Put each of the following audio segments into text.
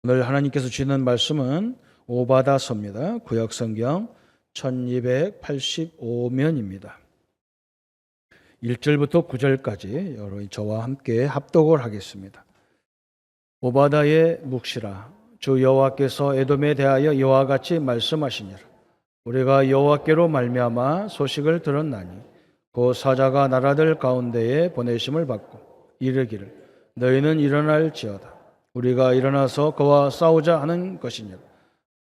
오늘 하나님께서 주시는 말씀은 오바다서입니다. 구약성경 1285면입니다. 1절부터 9절까지 여러분 저와 함께 합독을 하겠습니다. 오바다의 묵시라. 주 여호와께서 에돔에 대하여 이와 같이 말씀하시니라. 우리가 여호와께로 말미암아 소식을 들었나니 그 사자가 나라들 가운데에 보내심을 받고 이르기를 너희는 일어날지어다. 우리가 일어나서 그와 싸우자 하는 것이니라.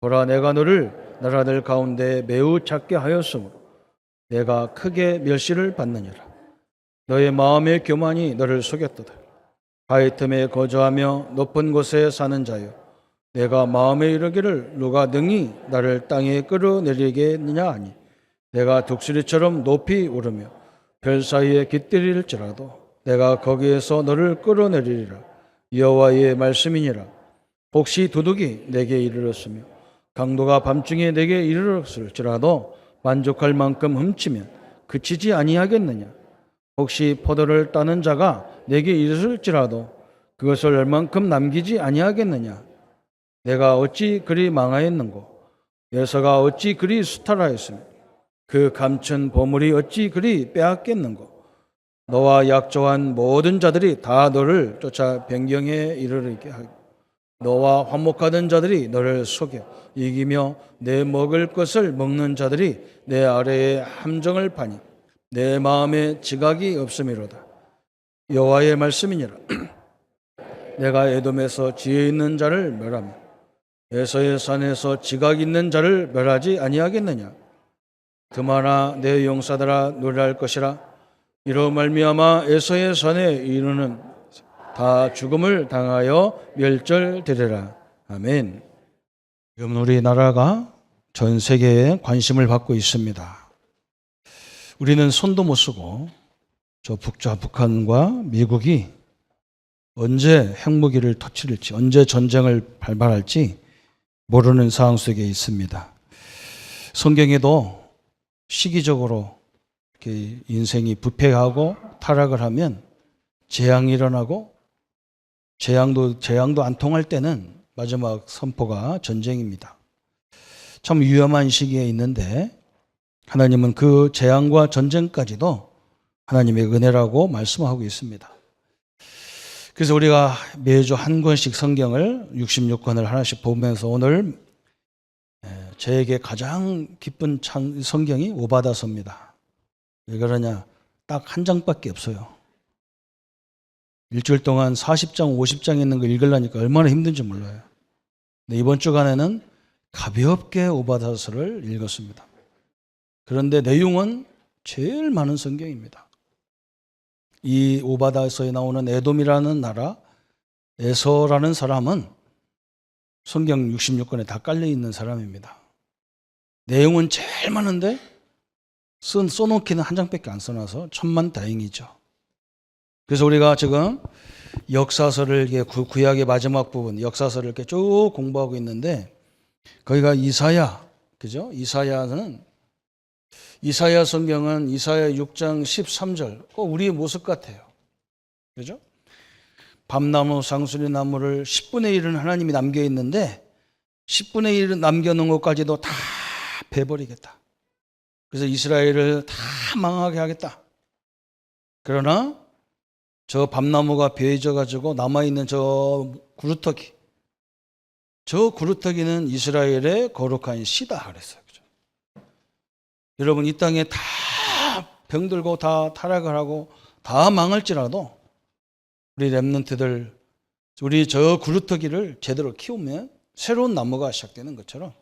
보라, 내가 너를 나라들 가운데 매우 작게 하였으므로 내가 크게 멸시를 받느니라. 너의 마음의 교만이 너를 속였도다. 바위 틈에 거주하며 높은 곳에 사는 자여, 내가 마음에 이르기를 누가 능히 나를 땅에 끌어내리겠느냐 하니 내가 독수리처럼 높이 오르며 별 사이에 깃들일지라도 내가 거기에서 너를 끌어내리리라. 여호와의 말씀이니라. 혹시 도둑이 내게 이르렀으며 강도가 밤중에 내게 이르렀을지라도 만족할 만큼 훔치면 그치지 아니하겠느냐. 혹시 포도를 따는 자가 내게 이르렀을지라도 그것을 얼만큼 남기지 아니하겠느냐. 내가 어찌 그리 망하였는고, 여서가 어찌 그리 수탈하였으며 그 감춘 보물이 어찌 그리 빼앗겼는고. 너와 약조한 모든 자들이 다 너를 쫓아 변경에 이르게 하고 너와 화목하던 자들이 너를 속여 이기며 내 먹을 것을 먹는 자들이 내 아래에 함정을 파니 내 마음에 지각이 없음이로다. 여호와의 말씀이니라. 내가 에돔에서 지혜 있는 자를 멸하며 에서의 산에서 지각 있는 자를 멸하지 아니하겠느냐. 그마나 내 용사들아 노래할 것이라. 이로 말미암아 에서의 산에 이르는 다 죽음을 당하여 멸절되리라. 아멘. 지금 우리나라가 전 세계에 관심을 받고 있습니다. 우리는 손도 못 쓰고 저 북한과 미국이 언제 핵무기를 터뜨릴지, 언제 전쟁을 발발할지 모르는 상황 속에 있습니다. 성경에도 시기적으로 이렇게 인생이 부패하고 타락을 하면 재앙이 일어나고 재앙도 안 통할 때는 마지막 선포가 전쟁입니다. 참 위험한 시기에 있는데 하나님은 그 재앙과 전쟁까지도 하나님의 은혜라고 말씀하고 있습니다. 그래서 우리가 매주 한 권씩 성경을 66권을 하나씩 보면서 오늘 저에게 가장 기쁜 성경이 오바다서입니다. 왜 그러냐? 딱 한 장밖에 없어요. 일주일 동안 40장, 50장 있는 거 읽으려니까 얼마나 힘든지 몰라요. 근데 이번 주간에는 가볍게 오바다서를 읽었습니다. 그런데 내용은 제일 많은 성경입니다. 이 오바다서에 나오는 에돔이라는 나라, 에서라는 사람은 성경 66권에 다 깔려있는 사람입니다. 내용은 제일 많은데 써놓기는 한 장밖에 안 써놔서 천만다행이죠. 그래서 우리가 지금 역사서를 구약의 마지막 부분 역사서를 이렇게 쭉 공부하고 있는데 거기가 이사야, 그죠? 이사야 성경은 이사야 6장 13절 꼭 우리의 모습 같아요. 그죠? 밤나무 상수리 나무를 10분의 1은 하나님이 남겨 있는데 10분의 1은 남겨놓은 것까지도 다 베버리겠다. 그래서 이스라엘을 다 망하게 하겠다. 그러나 저 밤나무가 베어져가지고 남아있는 저 구루터기는 이스라엘의 거룩한 씨다 그랬어요. 그죠? 여러분, 이 땅에 다 병들고 다 타락을 하고 다 망할지라도 우리 렘넌트들, 우리 저 구루터기를 제대로 키우면 새로운 나무가 시작되는 것처럼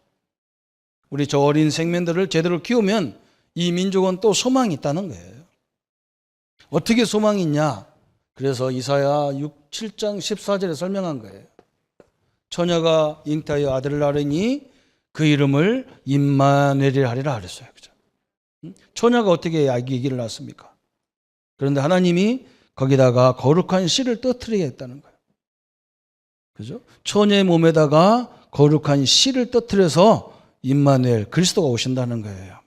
우리 저 어린 생명들을 제대로 키우면 이 민족은 또 소망이 있다는 거예요. 어떻게 소망이 있냐? 그래서 이사야 7장 14절에 설명한 거예요. 처녀가 잉태하여 아들을 낳으니 그 이름을 임마누엘이라 하리라 그랬어요. 그죠? 처녀가 어떻게 아기를 낳습니까? 그런데 하나님이 거기다가 거룩한 씨를 떠뜨리겠다는 거예요. 그죠? 처녀의 몸에다가 거룩한 씨를 떠뜨려서 임마누엘, 그리스도가 오신다는 거예요.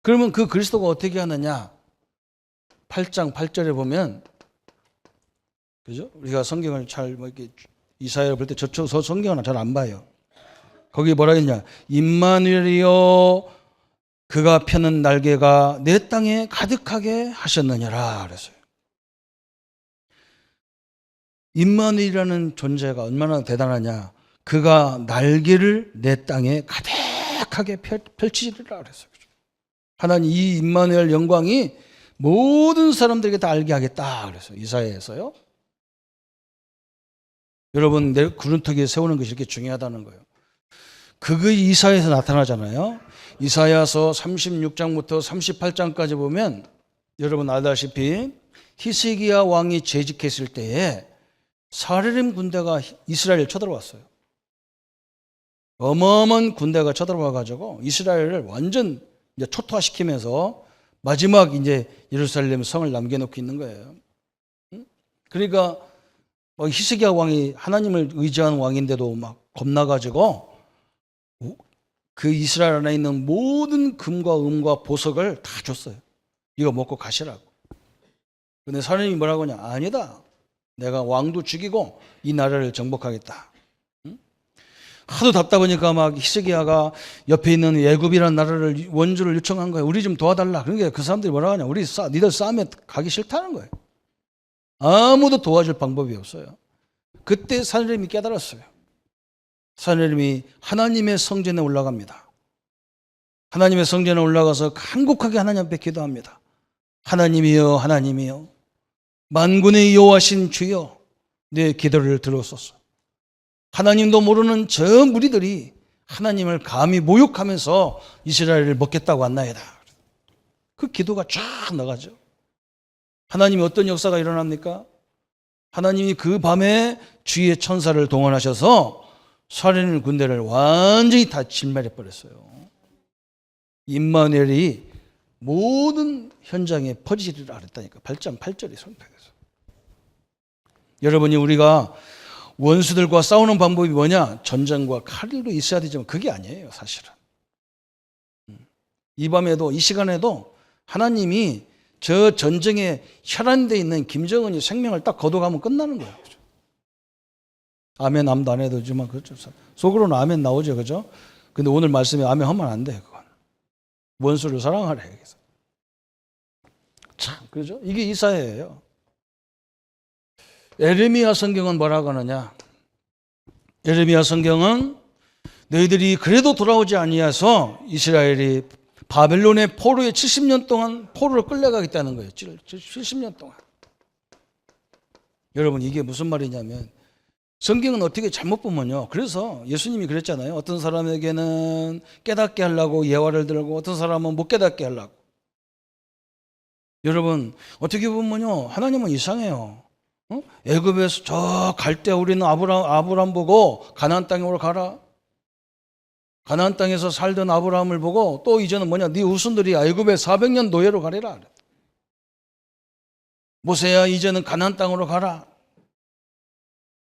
그러면 그 그리스도가 어떻게 하느냐? 8장 8절에 보면, 그죠? 우리가 성경을 잘 이렇게 이사야를 볼 때 저 성경은 잘 안 봐요. 거기 뭐라 했냐? 임마누엘이여 그가 펴는 날개가 내 땅에 가득하게 하셨느냐라 그랬어요. 임마누엘이라는 존재가 얼마나 대단하냐? 그가 날개를 내 땅에 가득하게 펼치리라 그랬어요. 하나님 이 임마누엘 영광이 모든 사람들에게 다 알게 하겠다 그랬어요. 이사야에서요. 여러분 내 구름터기에 세우는 것이 이렇게 중요하다는 거예요. 그게 이사야에서 나타나잖아요. 이사야서 36장부터 38장까지 보면 여러분 알다시피 히스기야 왕이 재직했을 때에 사르림 군대가 이스라엘을 쳐들어왔어요. 어마어마한 군대가 쳐들어와 가지고 이스라엘을 완전 이제 초토화시키면서 마지막 이제 예루살렘 성을 남겨놓고 있는 거예요. 그러니까 히스기야 왕이 하나님을 의지하는 왕인데도 막 겁나 가지고 그 이스라엘 안에 있는 모든 금과 은과 보석을 다 줬어요. 이거 먹고 가시라고. 근데 사람이 뭐라고 하냐? 아니다. 내가 왕도 죽이고 이 나라를 정복하겠다. 하도 답답하니까 막 히스기야가 옆에 있는 애굽이라는 나라를 원주를 요청한 거예요. 우리 좀 도와달라. 그러니까 그 사람들이 뭐라고 하냐? 니들 싸움에 가기 싫다는 거예요. 아무도 도와줄 방법이 없어요. 그때 사느님이 깨달았어요. 사느님이 하나님의 성전에 올라갑니다. 하나님의 성전에 올라가서 간곡하게 하나님 앞에 기도합니다. 하나님이여 하나님이여 만군의 여호와신 주여 내 기도를 들어소서. 하나님도 모르는 저 무리들이 하나님을 감히 모욕하면서 이스라엘을 먹겠다고 왔나이다. 그 기도가 쫙 나가죠. 하나님이 어떤 역사가 일어납니까? 하나님이 그 밤에 주의 천사를 동원하셔서 사르림 군대를 완전히 다 진멸해버렸어요. 임마누엘이 모든 현장에 퍼지리라 그랬다니까. 8장 8절이 선포해서. 여러분이 우리가 원수들과 싸우는 방법이 뭐냐? 전쟁과 칼도 있어야 되지만 그게 아니에요, 사실은. 이 밤에도, 이 시간에도 하나님이 저 전쟁에 혈안되어 있는 김정은이 생명을 딱 거둬가면 끝나는 거예요. 그죠? 아멘, 아무도 안 해도 되지만, 그렇죠. 속으로는 아멘 나오죠, 그죠? 근데 오늘 말씀에 아멘 하면 안 돼, 그건. 원수를 사랑하래. 참, 그죠? 이게 이사야예요. 에레미야 성경은 뭐라고 하느냐? 에레미야 성경은 너희들이 그래도 돌아오지 아니하여서 이스라엘이 바벨론의 포로에 70년 동안 포로로 끌려가겠다는 거예요. 70년 동안. 여러분 이게 무슨 말이냐면 성경은 어떻게 잘못 보면요. 그래서 예수님이 그랬잖아요. 어떤 사람에게는 깨닫게 하려고 예화를 들고 어떤 사람은 못 깨닫게 하려고. 여러분 어떻게 보면요. 하나님은 이상해요. 애굽에서 저 갈 때 우리는 아브람 보고 가나안 땅에 가라. 가나안 땅에서 살던 아브라함을 보고 또 이제는 뭐냐? 네 후손들이 애굽에 400년 노예로 가리라. 모세야 이제는 가나안 땅으로 가라.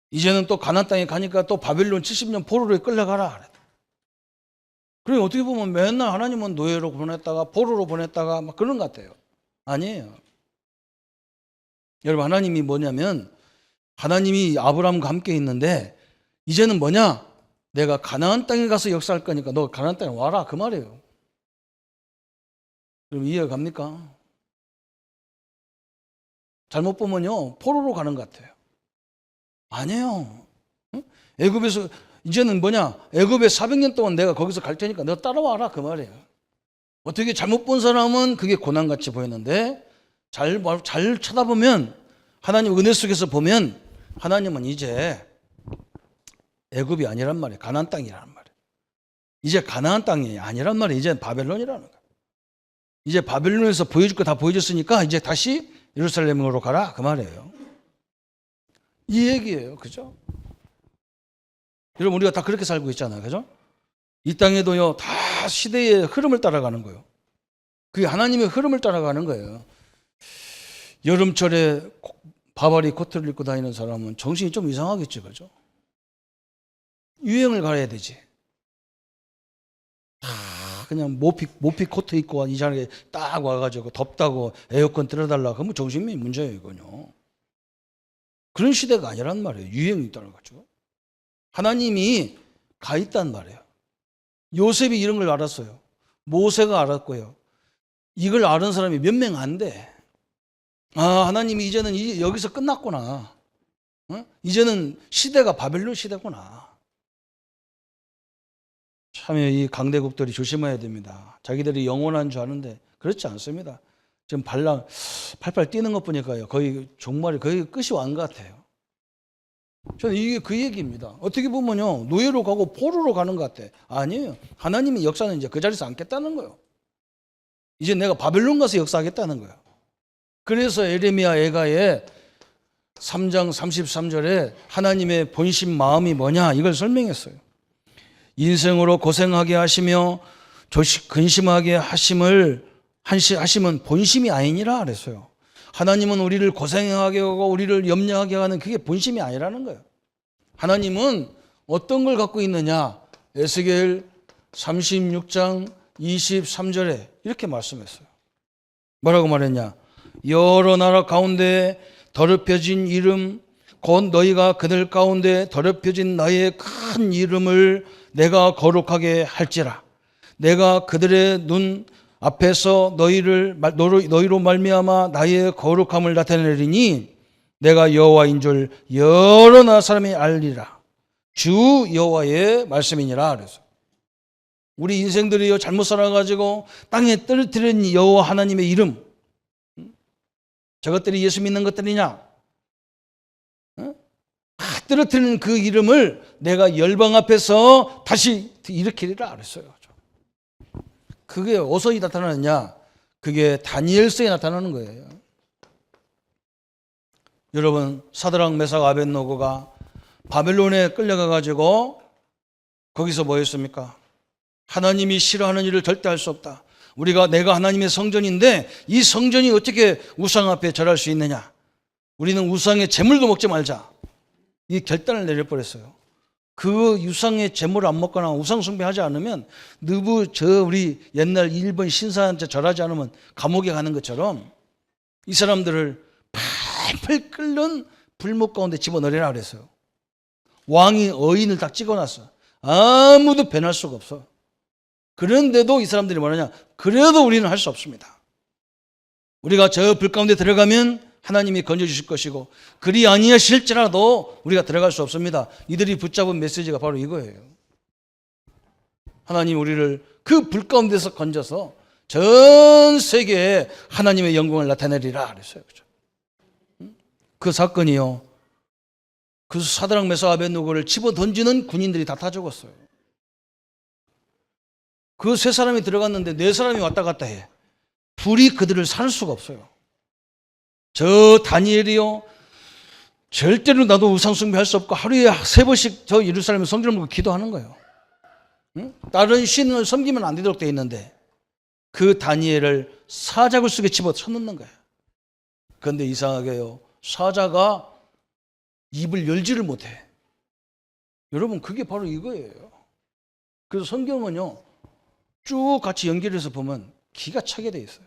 이제는 또 가나안 땅에 가니까 또 바벨론 70년 포로로 끌려가라. 그래 어떻게 보면 맨날 하나님은 노예로 보냈다가 포로로 보냈다가 막 그런 것 같아요. 아니에요. 여러분 하나님이 뭐냐면 하나님이 아브라함과 함께 있는데 이제는 뭐냐? 내가 가나안 땅에 가서 역사할 거니까 너 가나안 땅에 와라 그 말이에요. 여러분 이해가 갑니까? 잘못 보면요 포로로 가는 것 같아요. 아니에요. 애굽에서 이제는 뭐냐? 애굽에 400년 동안 내가 거기서 갈 테니까 너 따라와라 그 말이에요. 어떻게 잘못 본 사람은 그게 고난같이 보이는데 잘 쳐다보면 하나님 은혜 속에서 보면 하나님은 이제 애굽이 아니란 말이에요. 가나안 땅이란 말이에요. 이제 가나안 땅이 아니란 말이에요. 이제 바벨론이라는 거예요. 이제 바벨론에서 보여줄 거 다 보여줬으니까 이제 다시 예루살렘으로 가라 그 말이에요. 이 얘기예요. 그죠? 여러분 우리가 다 그렇게 살고 있잖아요. 그죠? 이 땅에도요 다 시대의 흐름을 따라가는 거예요. 그게 하나님의 흐름을 따라가는 거예요. 여름철에 바바리 코트를 입고 다니는 사람은 정신이 좀 이상하겠죠. 그죠? 유행을 가야 되지. 다 그냥 모피 코트 입고 이 자리에 딱 와가지고 덥다고 에어컨 틀어달라고 하면 정신이 문제예요. 이거요. 그런 시대가 아니란 말이에요. 유행이 따라가죠. 하나님이 가 있단 말이에요. 요셉이 이런 걸 알았어요. 모세가 알았고요. 이걸 아는 사람이 몇 명 안 돼. 아, 하나님이 이제는 여기서 끝났구나. 이제는 시대가 바벨론 시대구나. 참 이 강대국들이 조심해야 됩니다. 자기들이 영원한 줄 아는데 그렇지 않습니다. 지금 팔팔 뛰는 것 보니까요. 거의 종말이 거의 끝이 완 것 같아요. 저는 이게 그 얘기입니다. 어떻게 보면요. 노예로 가고 포로로 가는 것 같아. 아니에요. 하나님의 역사는 이제 그 자리에서 않겠다는 거예요. 이제 내가 바벨론 가서 역사하겠다는 거예요. 그래서 에레미야 애가의 3장 33절에 하나님의 본심 마음이 뭐냐 이걸 설명했어요. 인생으로 고생하게 하시며 근심하게 하심은 본심이 아니니라 그랬어요. 하나님은 우리를 고생하게 하고 우리를 염려하게 하는 그게 본심이 아니라는 거예요. 하나님은 어떤 걸 갖고 있느냐? 에스겔 36장 23절에 이렇게 말씀했어요. 뭐라고 말했냐? 여러 나라 가운데 더럽혀진 이름 곧 너희가 그들 가운데 더럽혀진 나의 큰 이름을 내가 거룩하게 할지라. 내가 그들의 눈 앞에서 너희로 말미암아 나의 거룩함을 나타내리니 내가 여호와인 줄 여러 나라 사람이 알리라. 주 여호와의 말씀이니라. 그래서 우리 인생들이요 잘못 살아가지고 땅에 떨어뜨린 여호와 하나님의 이름, 저것들이 예수 믿는 것들이냐? 떨어뜨리는 그 이름을 내가 열방 앞에서 다시 일으키리라 그랬어요. 그게 어디서 나타나느냐? 그게 다니엘서에 나타나는 거예요. 여러분, 사드락 메삭 아벳노고가 바벨론에 끌려가 가지고 거기서 뭐 했습니까? 하나님이 싫어하는 일을 절대 할 수 없다. 내가 하나님의 성전인데 이 성전이 어떻게 우상 앞에 절할 수 있느냐? 우리는 우상의 제물도 먹지 말자. 이 결단을 내려버렸어요. 그 유상의 제물을 안 먹거나 우상 숭배하지 않으면 우리 옛날 일본 신사한테 절하지 않으면 감옥에 가는 것처럼 이 사람들을 팔팔 끓는 불목 가운데 집어넣으라 그랬어요. 왕이 어인을 딱 찍어놨어. 아무도 변할 수가 없어. 그런데도 이 사람들이 뭐냐냐? 그래도 우리는 할 수 없습니다. 우리가 저 불 가운데 들어가면 하나님이 건져주실 것이고 그리 아니하실지라도 우리가 들어갈 수 없습니다. 이들이 붙잡은 메시지가 바로 이거예요. 하나님 우리를 그 불 가운데서 건져서 전 세계에 하나님의 영광을 나타내리라 그랬어요. 그렇죠? 그 사건이요. 그 사드락 메삭 아벳노고를 집어 던지는 군인들이 다 죽었어요. 그 세 사람이 들어갔는데 네 사람이 왔다 갔다 해. 불이 그들을 살 수가 없어요. 저 다니엘이요. 절대로 나도 우상 숭배할 수 없고 하루에 3번씩 저 예루살렘 성전을 보고 기도하는 거예요. 응? 다른 신을 섬기면 안 되도록 되어 있는데 그 다니엘을 사자굴 속에 집어넣는 거예요. 그런데 이상하게요. 사자가 입을 열지를 못해. 여러분 그게 바로 이거예요. 그래서 성경은요. 쭉 같이 연결해서 보면 기가 차게 돼 있어요.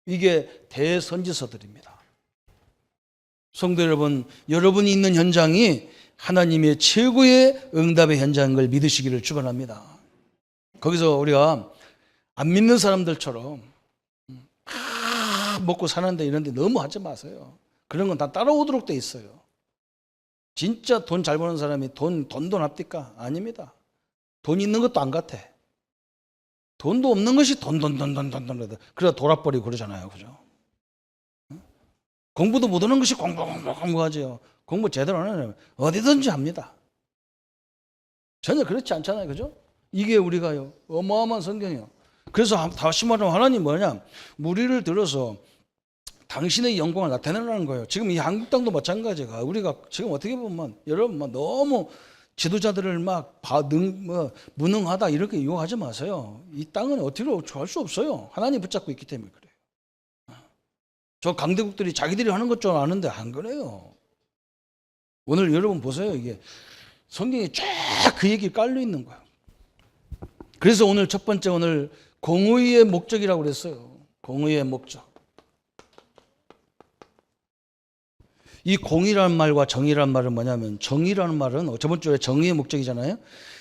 이게 대선지서들입니다. 성도 여러분, 여러분이 있는 현장이 하나님의 최고의 응답의 현장인 걸 믿으시기를 축원합니다. 거기서 우리가 안 믿는 사람들처럼 먹고 사는데 이런 데 너무 하지 마세요. 그런 건 다 따라오도록 돼 있어요. 진짜 돈 잘 버는 사람이 돈도 납니까? 아닙니다. 돈 있는 것도 안 같아. 돈도 없는 것이 돈. 그러다 돌아버리고 그러잖아요. 그죠? 공부도 못하는 것이 공부하지요. 공부 제대로 안 하면 어디든지 합니다. 전혀 그렇지 않잖아요. 그죠? 이게 우리가요. 어마어마한 성경이에요. 그래서 다시 말하면 하나님 뭐냐? 무리를 들어서 당신의 영광을 나타내라는 거예요. 지금 이 한국 땅도 마찬가지가 우리가 지금 어떻게 보면 여러분 너무 지도자들을 무능하다 이렇게 유혹하지 마세요. 이 땅은 어떻게 할 수 없어요. 하나님 붙잡고 있기 때문에 그래요. 저 강대국들이 자기들이 하는 것 줄 아는데 안 그래요. 오늘 여러분 보세요. 이게 성경에 쫙 그 얘기 깔려 있는 거예요. 그래서 오늘 첫 번째 오늘 공의의 목적이라고 그랬어요. 공의의 목적. 이 공의라는 말과 정의라는 말은 뭐냐면, 정의라는 말은 저번 주에 정의의 목적이잖아요.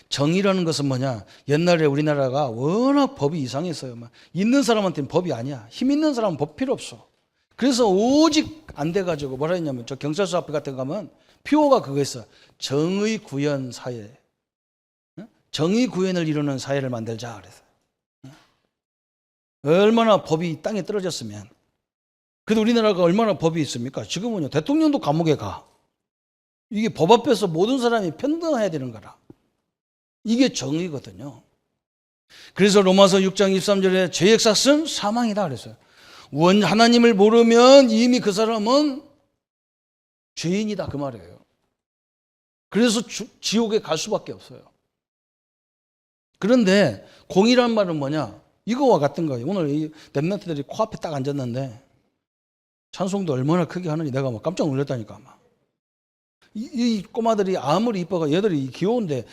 정의라는 것은 뭐냐, 옛날에 우리나라가 워낙 법이 이상했어요. 있는 사람한테는 법이 아니야. 힘 있는 사람은 법 필요 없어. 그래서 오직 안 돼가지고 뭐라 했냐면, 저 경찰서 앞에 같은 거 가면 표어가 그거 있어. 정의 구현 사회. 정의 구현을 이루는 사회를 만들자 그래서. 얼마나 법이 땅에 떨어졌으면. 그래도 우리나라가 얼마나 법이 있습니까? 지금은요, 대통령도 감옥에 가. 이게 법 앞에서 모든 사람이 평등해야 되는 거라. 이게 정의거든요. 그래서 로마서 6장 23절에 죄의 삭은 사망이다 그랬어요. 하나님을 모르면 이미 그 사람은 죄인이다 그 말이에요. 그래서 지옥에 갈 수밖에 없어요. 그런데 공의란 말은 뭐냐? 이거와 같은 거예요. 오늘 이 랩런트들이 코앞에 딱 앉았는데 찬송도 얼마나 크게 하는지 내가 막 깜짝 놀랐다니까. 이 꼬마들이 아무리 이뻐가 얘들이 귀여운데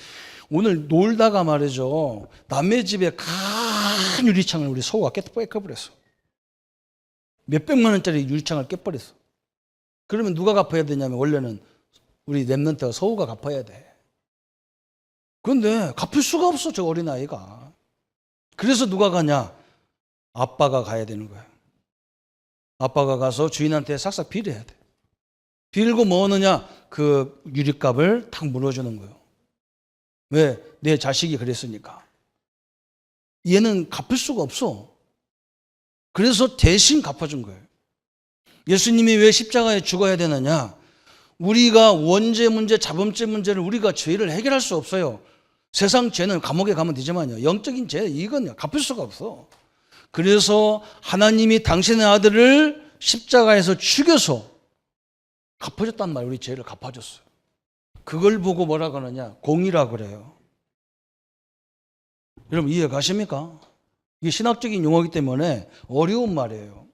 오늘 놀다가 말이죠. 남의 집에 큰 유리창을 우리 서우가 깨버렸어. 몇백만 원짜리 유리창을 깨버렸어. 그러면 누가 갚아야 되냐면 원래는 우리 랩런트가 서우가 갚아야 돼. 그런데 갚을 수가 없어 저 어린아이가. 그래서 누가 가냐? 아빠가 가야 되는 거예요. 아빠가 가서 주인한테 싹싹 빌어야 돼. 빌고 뭐 하느냐? 그 유리값을 탁 물어주는 거예요. 왜? 내 자식이 그랬으니까. 얘는 갚을 수가 없어. 그래서 대신 갚아준 거예요. 예수님이 왜 십자가에 죽어야 되느냐? 우리가 원죄 문제, 자범죄 문제를 우리가 죄를 해결할 수 없어요. 세상 죄는 감옥에 가면 되지만요. 영적인 죄, 이건 갚을 수가 없어. 그래서 하나님이 당신의 아들을 십자가에서 죽여서 갚아줬단 말이에요. 우리 죄를 갚아줬어요. 그걸 보고 뭐라고 하느냐? 공의라고 그래요. 여러분 이해 가십니까? 이게 신학적인 용어이기 때문에 어려운 말이에요.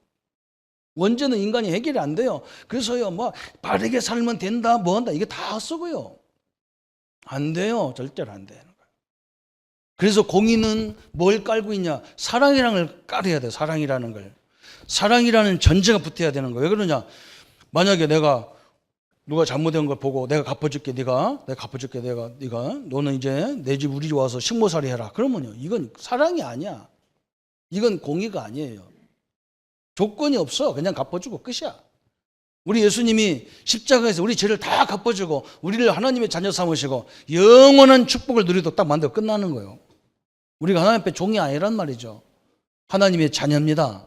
원죄는 인간이 해결이 안 돼요. 그래서요, 뭐 바르게 살면 된다, 뭐 한다, 이게 다 쓰고요. 안 돼요. 절대로 안 되는 거예요. 그래서 공의는 뭘 깔고 있냐? 사랑이라는 걸 깔아야 돼요. 사랑이라는 걸. 사랑이라는 전제가 붙어야 되는 거예요. 왜 그러냐? 만약에 내가 누가 잘못된 걸 보고 내가 갚아줄게, 내가 갚아줄게, 네가 너는 이제 내 집 우리 집 와서 식모살이 해라. 그러면요, 이건 사랑이 아니야. 이건 공의가 아니에요. 조건이 없어. 그냥 갚아주고 끝이야. 우리 예수님이 십자가에서 우리 죄를 다 갚아주고 우리를 하나님의 자녀 삼으시고 영원한 축복을 누리도록 딱 만들어 끝나는 거예요. 우리가 하나님 앞에 종이 아니란 말이죠. 하나님의 자녀입니다.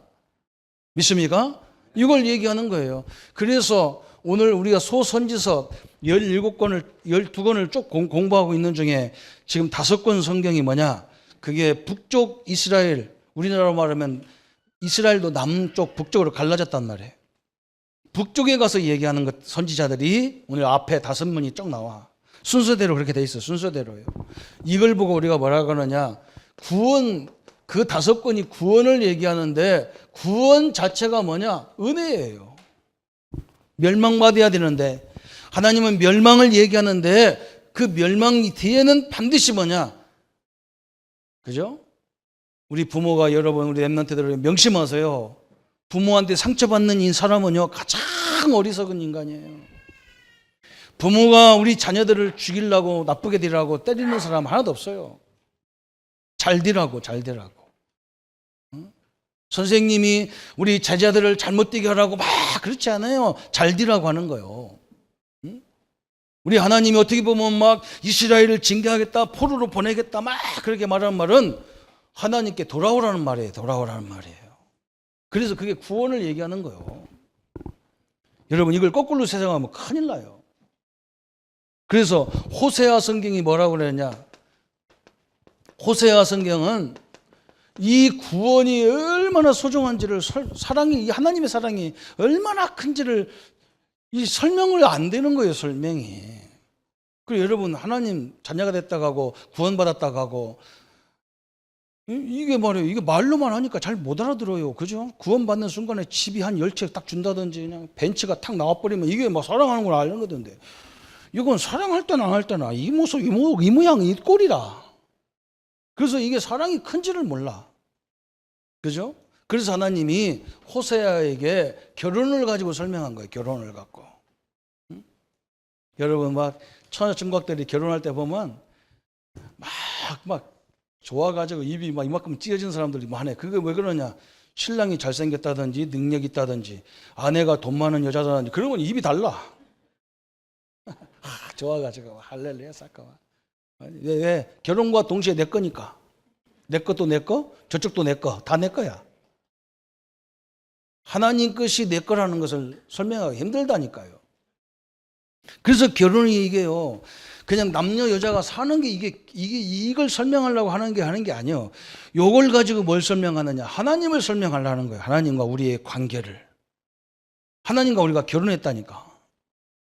믿습니까? 이걸 얘기하는 거예요. 그래서 오늘 우리가 소선지서 17권을 12권을 쭉 공부하고 있는 중에 지금 5권 성경이 뭐냐? 그게 북쪽 이스라엘, 우리나라로 말하면 이스라엘도 남쪽 북쪽으로 갈라졌단 말이에요. 북쪽에 가서 얘기하는 것 선지자들이 오늘 앞에 5문이 쭉 나와. 순서대로 그렇게 돼 있어. 순서대로요. 이걸 보고 우리가 뭐라고 하느냐? 구원, 그 5권이 구원을 얘기하는데 구원 자체가 뭐냐? 은혜예요. 멸망받아야 되는데 하나님은 멸망을 얘기하는데 그 멸망 뒤에는 반드시 뭐냐? 그죠? 우리 부모가 여러분 우리 랩런트들을 명심하세요. 부모한테 상처받는 이 사람은요 가장 어리석은 인간이에요. 부모가 우리 자녀들을 죽이려고 나쁘게 되라고 때리는 사람 하나도 없어요. 잘 되라고. 응? 선생님이 우리 제자들을 잘못되게 하라고 막 그렇지 않아요. 잘 되라고 하는 거예요. 응? 우리 하나님이 어떻게 보면 막 이스라엘을 징계하겠다, 포로로 보내겠다 막 그렇게 말하는 말은 하나님께 돌아오라는 말이에요. 그래서 그게 구원을 얘기하는 거예요. 여러분 이걸 거꾸로 세상하면 큰일 나요. 그래서 호세아 성경이 뭐라고 그랬냐? 호세아 성경은 이 구원이 얼마나 소중한지를 사랑이 하나님의 사랑이 얼마나 큰지를 이 설명을 안 되는 거예요. 설명이. 그리고 여러분 하나님 자녀가 됐다고 하고 구원받았다고 하고 이게 말이에요. 이게 말로만 하니까 잘 못 알아들어요. 그죠? 구원받는 순간에 집이 한 10채 딱 준다든지 그냥 벤츠가 탁 나와버리면 이게 막 사랑하는 걸 아는 거던데. 이건 사랑할 때나 안 할 때나 이 모습, 이 모양, 이 꼴이라. 그래서 이게 사랑이 큰지를 몰라. 그죠? 그래서 하나님이 호세아에게 결혼을 가지고 설명한 거예요. 결혼을 갖고. 여러분 막 처녀총각들이 결혼할 때 보면 막 좋아가지고 입이 막 이만큼 찢어진 사람들이 많아요. 그게 왜 그러냐? 신랑이 잘생겼다든지 능력 있다든지 아내가 돈 많은 여자라든지 그러면 입이 달라. 좋아가지고 할렐루야 사까와. 왜? 결혼과 동시에 내 거니까. 내 것도 내 거, 저쪽도 내 거, 다 내 거야. 하나님 것이 내 거라는 것을 설명하기 힘들다니까요. 그래서 결혼이 이게요. 그냥 남녀 여자가 사는 게 이걸 설명하려고 하는 게 아니에요. 요걸 가지고 뭘 설명하느냐? 하나님을 설명하려는 거예요. 하나님과 우리의 관계를. 하나님과 우리가 결혼했다니까.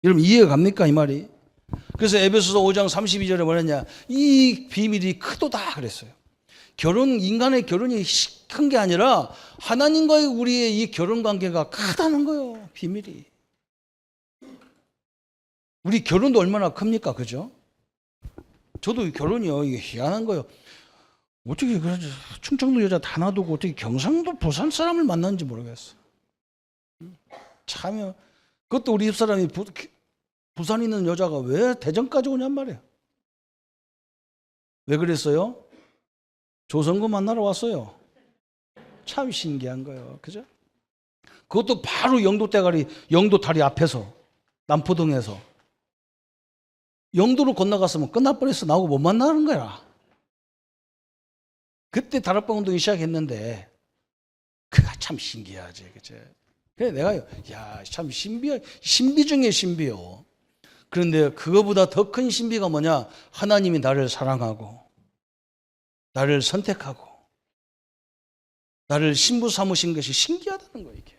여러분 이해가 갑니까 이 말이? 그래서 에베소서 5장 32절에 뭐랬냐? 이 비밀이 크도다 그랬어요. 인간의 결혼이 큰 게 아니라 하나님과의 우리의 이 결혼 관계가 크다는 거예요. 비밀이. 우리 결혼도 얼마나 큽니까? 그죠? 저도 결혼이요. 이게 희한한 거예요. 어떻게 그러지? 충청도 여자 다 놔두고 어떻게 경상도 부산 사람을 만났는지 모르겠어. 참요. 그것도 우리 집사람이 부산에 있는 여자가 왜 대전까지 오냔 말이에요. 왜 그랬어요? 조선고 만나러 왔어요. 참 신기한 거예요. 그죠? 그것도 바로 영도 다리 앞에서, 남포동에서. 영도로 건너갔으면 끝나버렸어. 나하고 못 만나는 거야. 그때 다락방 운동이 시작했는데, 그가 참 신기하지. 그죠? 그래, 내가, 참 신비 중에 신비요. 그런데 그거보다 더 큰 신비가 뭐냐? 하나님이 나를 사랑하고, 나를 선택하고, 나를 신부 삼으신 것이 신기하다는 거예요, 이게.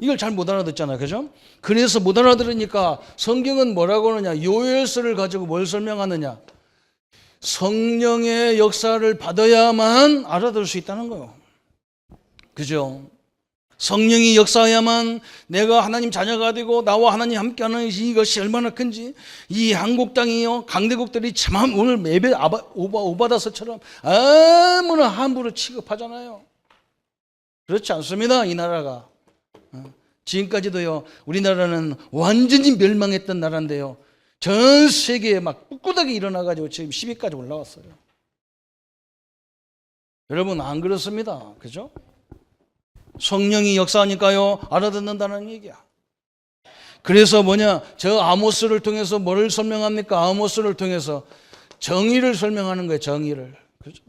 이걸 잘 못 알아듣잖아요. 그죠? 그래서 못 알아들으니까 성경은 뭐라고 하느냐? 요엘서를 가지고 뭘 설명하느냐? 성령의 역사를 받아야만 알아들을 수 있다는 거예요. 그죠? 성령이 역사해야만 내가 하나님 자녀가 되고 나와 하나님 함께하는 이것이 얼마나 큰지. 이 한국 땅이요, 강대국들이 참 오늘 예배 오바다서처럼 아무나 함부로 취급하잖아요. 그렇지 않습니다. 이 나라가 지금까지도요, 우리나라는 완전히 멸망했던 나라인데요, 전 세계에 막 꿋꿋하게 일어나가지고 지금 10위까지 올라왔어요. 여러분 안 그렇습니다. 그죠? 성령이 역사하니까요, 알아듣는다는 얘기야. 그래서 저 아모스를 통해서 뭐를 설명합니까? 아모스를 통해서 정의를 설명하는 거예요. 정의를. 그죠?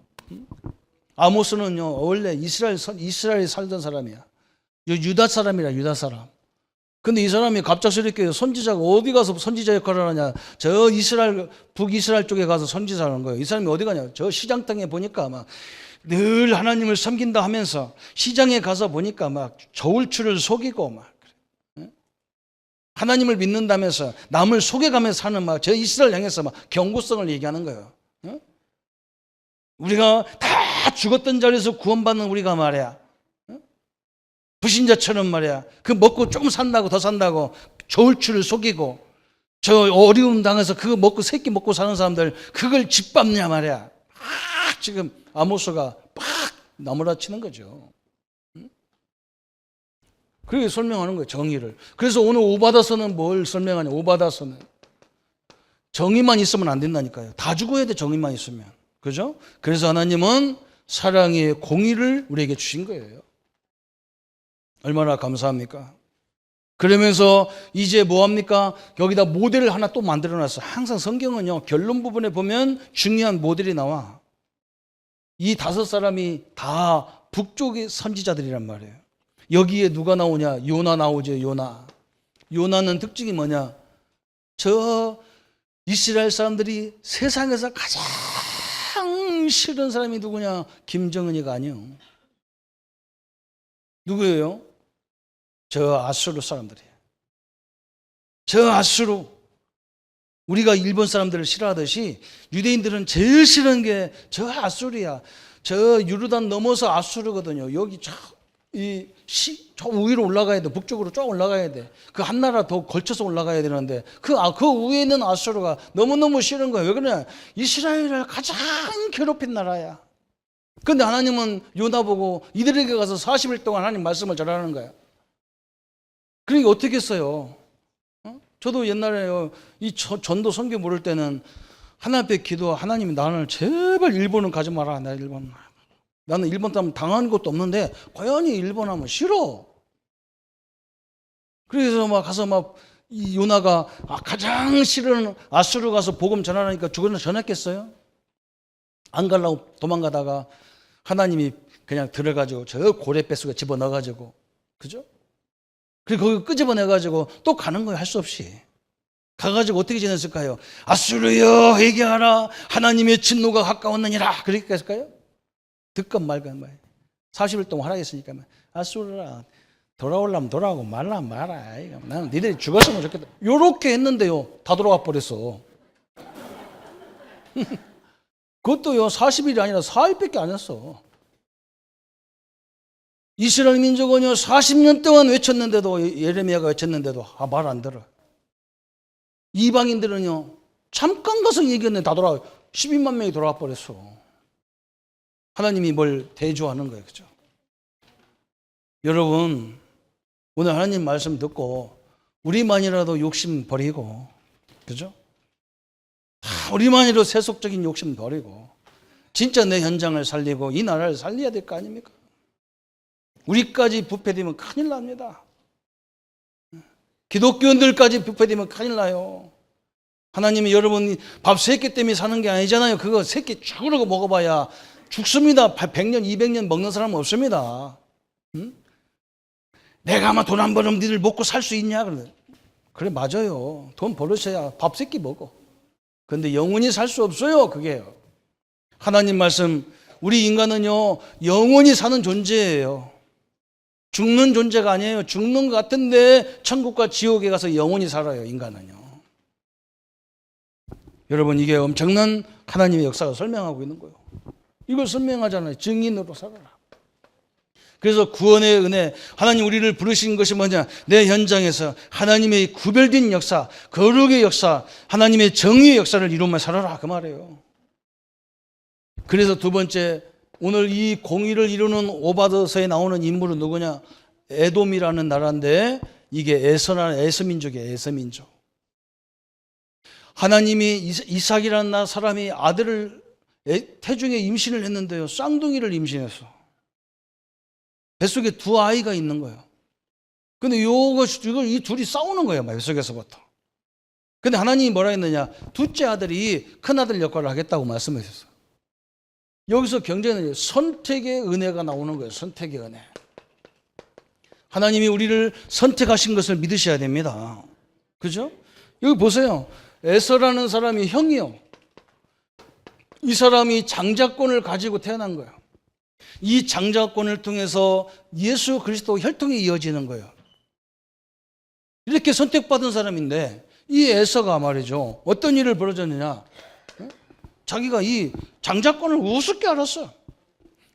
아모스는요, 원래 이스라엘에 살던 사람이야. 유다 사람이라, 유다 사람. 근데 이 사람이 갑작스럽게 선지자가 어디 가서 선지자 역할을 하냐? 저 북이스라엘 쪽에 가서 선지자를 하는 거예요. 이 사람이 어디 가냐? 저 시장 땅에 보니까 막 늘 하나님을 섬긴다 하면서 시장에 가서 보니까 막 저울추를 속이고 막 하나님을 믿는다면서 남을 속여가면서 사는 막 저 이스라엘 향해서 막 경고성을 얘기하는 거예요. 우리가 다 죽었던 자리에서 구원받는 우리가 말이야, 불신자처럼 말이야, 그 먹고 조금 산다고 더 산다고 저울추를 속이고 저 어려움 당해서 그거 먹고 새끼 먹고 사는 사람들 그걸 짓밟냐 말이야. 지금 아모스가 팍 나무라치는 거죠. 그렇게 설명하는 거예요. 정의를. 그래서 오늘 오바다서는 뭘 설명하냐? 오바다서는 정의만 있으면 안 된다니까요. 다 죽어야 돼, 정의만 있으면. 그죠? 그래서 하나님은 사랑의 공의를 우리에게 주신 거예요. 얼마나 감사합니까? 그러면서 이제 뭐합니까? 여기다 모델을 하나 또 만들어놨어. 항상 성경은요, 결론 부분에 보면 중요한 모델이 나와. 이 5사람이 다 북쪽의 선지자들이란 말이에요. 여기에 누가 나오냐? 요나 나오죠. 요나는 특징이 뭐냐? 저 이스라엘 사람들이 세상에서 가장 싫은 사람이 누구냐? 김정은이가 아니에요. 누구예요? 저 아수르 사람들이에요. 저 아수르. 우리가 일본 사람들을 싫어하듯이 유대인들은 제일 싫은 게 저 아수르야. 저 유르단 넘어서 아수르거든요. 여기 저 위로 올라가야 돼. 북쪽으로 쫙 올라가야 돼. 그 한 나라 더 걸쳐서 올라가야 되는데 그 위에 있는 아수르가 너무너무 싫은 거예요. 왜 그러냐? 이스라엘을 가장 괴롭힌 나라야. 근데 하나님은 요나 보고 이들에게 가서 40일 동안 하나님 말씀을 전하는 거야. 그러니까 어떻게 했어요? 저도 옛날에 이 전도 선교 모를 때는 하나님 앞에 기도, 하나님이 나를 제발 일본은 가지 마라. 나 일본. 나는 일본 따면 당한 것도 없는데 고연히 일본 하면 싫어. 그래서 막 가서 막 이 요나가 가장 싫은 아수르 가서 복음 전하라니까 죽었나 전했겠어요? 안 가려고 도망가다가 하나님이 그냥 들어가지고 저 고래 뱃속에 집어넣어가지고, 그죠? 그리고 거기 끄집어내가지고 또 가는 거예요. 할 수 없이. 가가지고 어떻게 지냈을까요? 아수르여 회개하라, 하나님의 진노가 가까웠느니라. 그렇게 했을까요? 듣건 말건 말이에요. 40일 동안 하라겠으니까 아수르라 돌아오려면 돌아오고 말라면 말아. 나는 니들이 죽었으면 좋겠다. 요렇게 했는데요, 다 돌아와 버렸어. 그것도요 40일이 아니라 4일밖에 안 했어. 이스라엘 민족은요 40년 동안 외쳤는데도, 예레미야가 외쳤는데도 말 안 들어. 이방인들은요 잠깐 가서 얘기했는데 다 돌아와. 12만 명이 돌아와 버렸어. 하나님이 뭘 대조하는 거예요. 그죠? 여러분, 오늘 하나님 말씀 듣고 우리만이라도 욕심 버리고, 그죠? 우리만이라도 세속적인 욕심 버리고 진짜 내 현장을 살리고 이 나라를 살려야 될 거 아닙니까? 우리까지 부패되면 큰일 납니다. 기독교인들까지 부패되면 큰일 나요. 하나님이 여러분이 밥 3끼 때문에 사는 게 아니잖아요. 그거 3끼 죽으라고 먹어봐야 죽습니다. 100년, 200년 먹는 사람은 없습니다. 응? 내가 아마 돈 안 벌으면 니들 먹고 살 수 있냐? 그래, 맞아요. 돈 벌으셔야 밥 3끼 먹어. 그런데 영원히 살 수 없어요. 그게요. 하나님 말씀, 우리 인간은요 영원히 사는 존재예요. 죽는 존재가 아니에요. 죽는 것 같은데 천국과 지옥에 가서 영원히 살아요. 인간은요. 여러분, 이게 엄청난 하나님의 역사가 설명하고 있는 거예요. 이걸 설명하잖아요. 증인으로 살아라. 그래서 구원의 은혜, 하나님 우리를 부르신 것이 뭐냐? 내 현장에서 하나님의 구별된 역사, 거룩의 역사, 하나님의 정의의 역사를 이루며 살아라, 그 말이에요. 그래서 두 번째, 오늘 이 공의를 이루는 오바드서에 나오는 인물은 누구냐? 에돔이라는 나라인데 이게 에서민족이에요. 에서민족. 하나님이 이삭이라는 사람이 아들을 태중에 임신을 했는데요, 쌍둥이를 임신했어. 뱃속에 2 아이가 있는 거예요. 근데 이 둘이 싸우는 거예요, 뱃속에서부터. 근데 하나님이 뭐라 했느냐? 둘째 아들이 큰 아들 역할을 하겠다고 말씀하셨어요. 여기서 굉장히 선택의 은혜가 나오는 거예요. 선택의 은혜. 하나님이 우리를 선택하신 것을 믿으셔야 됩니다. 그죠? 여기 보세요. 에서라는 사람이 형이요. 이 사람이 장자권을 가지고 태어난 거예요. 이 장자권을 통해서 예수 그리스도 혈통이 이어지는 거예요. 이렇게 선택받은 사람인데 이 에서가 말이죠, 어떤 일을 벌어졌느냐? 자기가 이 장자권을 우습게 알았어.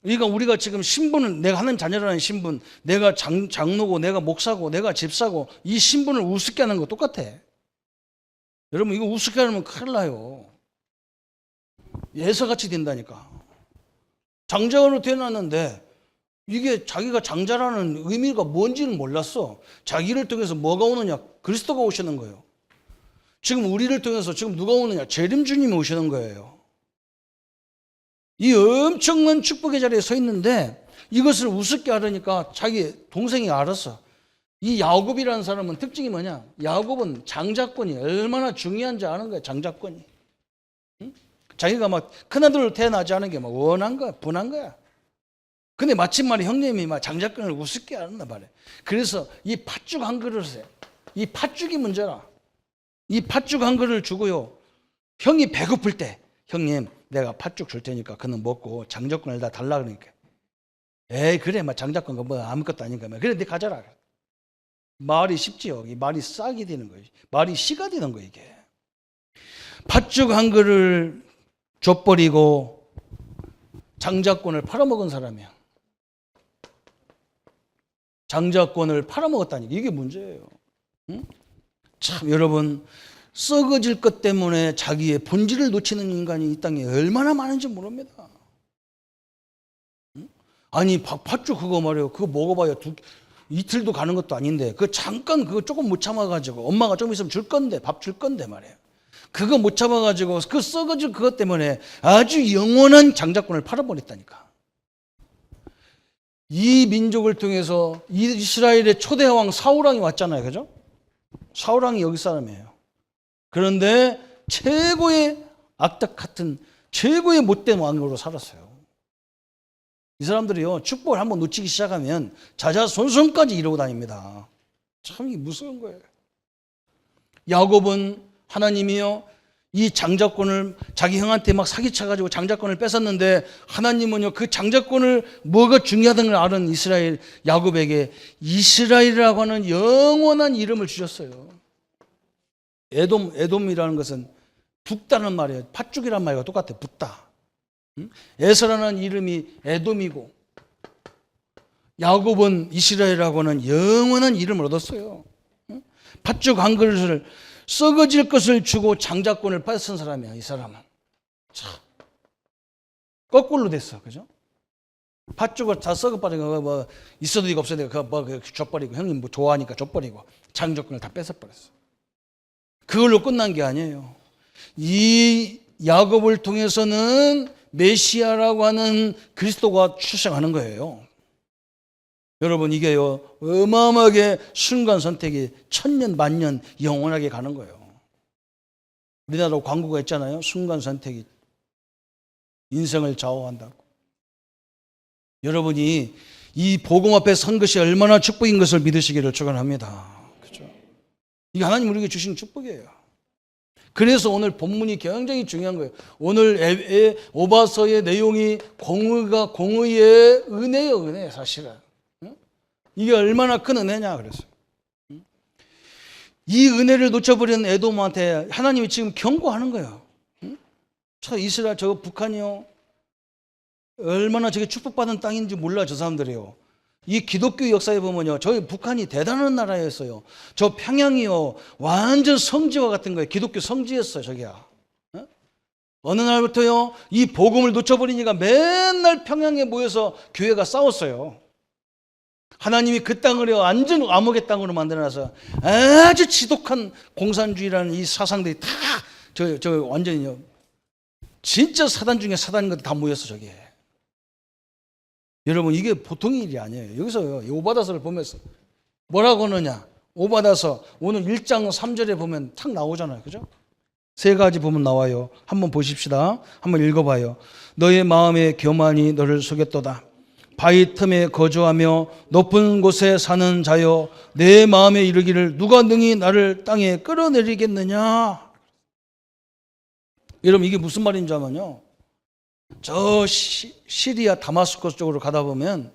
그러니까 우리가 지금 신분은, 내가 하나님 자녀라는 신분, 내가 장로고 내가 목사고 내가 집사고, 이 신분을 우습게 하는 거 똑같아. 여러분, 이거 우습게 하면 큰일 나요. 예서같이 된다니까. 장자로 태어났는데 이게 자기가 장자라는 의미가 뭔지는 몰랐어. 자기를 통해서 뭐가 오느냐? 그리스도가 오시는 거예요. 지금 우리를 통해서 지금 누가 오느냐? 재림 주님이 오시는 거예요. 이 엄청난 축복의 자리에 서 있는데 이것을 우습게 하려니까 자기 동생이 알았어. 이 야곱이라는 사람은 특징이 뭐냐? 야곱은 장자권이 얼마나 중요한지 아는 거야. 장자권이. 응? 자기가 막 큰아들로 태어나지 않은 게 막 원한 거야. 분한 거야. 근데 마침 말이 형님이 막 장자권을 우습게 하는단 말이야. 그래서 이 팥죽 한 그릇에, 이 팥죽이 문제라. 이 팥죽 한 그릇을 주고요, 형이 배고플 때, 형님 내가 팥죽 줄 테니까 그는 먹고 장자권을 다 달라. 그러니까 에이 그래, 막 장자권 거 뭐 아무것도 아닌가. 그래 네 가져라. 말이 쉽지요. 이 말이 싹이 되는 거예요. 말이 씨가 되는 거예요. 이게 팥죽 한 그릇을 줘버리고 장자권을 팔아먹은 사람이야. 장자권을 팔아먹었다니, 이게 문제예요. 응? 참 여러분, 썩어질 것 때문에 자기의 본질을 놓치는 인간이 이 땅에 얼마나 많은지 모릅니다. 응? 아니 팥죽 그거 말이에요. 그거 먹어봐야 이틀도 가는 것도 아닌데 그 잠깐 그거 조금 못 참아가지고 엄마가 좀 있으면 줄 건데 밥 줄 건데 말이에요. 그거 못 참아가지고 그 썩어질 그것 때문에 아주 영원한 장자권을 팔아버렸다니까. 이 민족을 통해서 이스라엘의 초대 왕 사울왕이 왔잖아요. 그죠? 사울왕이 여기 사람이에요. 그런데 최고의 악덕 같은 최고의 못된 왕으로 살았어요. 이 사람들이요, 축복을 한번 놓치기 시작하면 자자손손까지 이러고 다닙니다. 참 이게 무서운 거예요. 야곱은 하나님이요, 이 장자권을 자기 형한테 막 사기쳐가지고 장자권을 뺏었는데 하나님은요, 그 장자권을 뭐가 중요하다는 걸 아는 이스라엘 야곱에게 이스라엘이라고 하는 영원한 이름을 주셨어요. 에돔이라는 것은 북다는 말이에요. 팥죽이란 말과 똑같아요. 북다. 에서라는 이름이 에돔이고 야곱은 이스라엘이라고 하는 영원한 이름을 얻었어요. 팥죽 한 그릇을 썩어질 것을 주고 장자권을 뺏은 사람이야. 이 사람은 참 거꾸로 됐어. 그죠? 팥죽을 다 썩어버리고 뭐 있어도 이거 없어도 이거 뭐 줘버리고 형님 뭐 좋아하니까 줘버리고 장자권을 다 뺏어버렸어. 그걸로 끝난 게 아니에요. 이 야곱을 통해서는 메시아라고 하는 그리스도가 출생하는 거예요. 여러분 이게요 어마어마하게 순간 선택이 천년 만년 영원하게 가는 거예요. 우리나라 광고가 있잖아요. 순간 선택이 인생을 좌우한다고. 여러분이 이 복음 앞에 선 것이 얼마나 축복인 것을 믿으시기를 축원합니다. 그렇죠? 이게 하나님 우리에게 주신 축복이에요. 그래서 오늘 본문이 굉장히 중요한 거예요. 오늘 오바서의 내용이 공의의 은혜예요. 은혜 사실은. 이게 얼마나 큰 은혜냐 그랬어요. 이 은혜를 놓쳐버린 에돔한테 하나님이 지금 경고하는 거예요. 저 이스라엘 저 북한이요 얼마나 저게 축복받은 땅인지 몰라 저 사람들이요. 이 기독교 역사에 보면요 저희 북한이 대단한 나라였어요. 저 평양이요 완전 성지와 같은 거예요. 기독교 성지였어요. 저기야. 어느 날부터요 이 복음을 놓쳐버리니까 맨날 평양에 모여서 교회가 싸웠어요. 하나님이 그 땅을 완전 암흑의 땅으로 만들어놔서 아주 지독한 공산주의라는 이 사상들이 다 저 완전히요 진짜 사단 중에 사단인 것들 다 모였어 저기에. 여러분 이게 보통 일이 아니에요. 여기서 오바다서를 보면서 뭐라고 하느냐. 오바다서 오늘 1장 3절에 보면 탁 나오잖아요. 그죠? 세 가지 보면 나와요. 한번 보십시다. 한번 읽어봐요. 너의 마음의 교만이 너를 속였도다. 바위 틈에 거주하며 높은 곳에 사는 자여 내 마음에 이르기를 누가 능히 나를 땅에 끌어내리겠느냐. 여러분 이게 무슨 말인지 아면요 저 시리아 다마스커스 쪽으로 가다 보면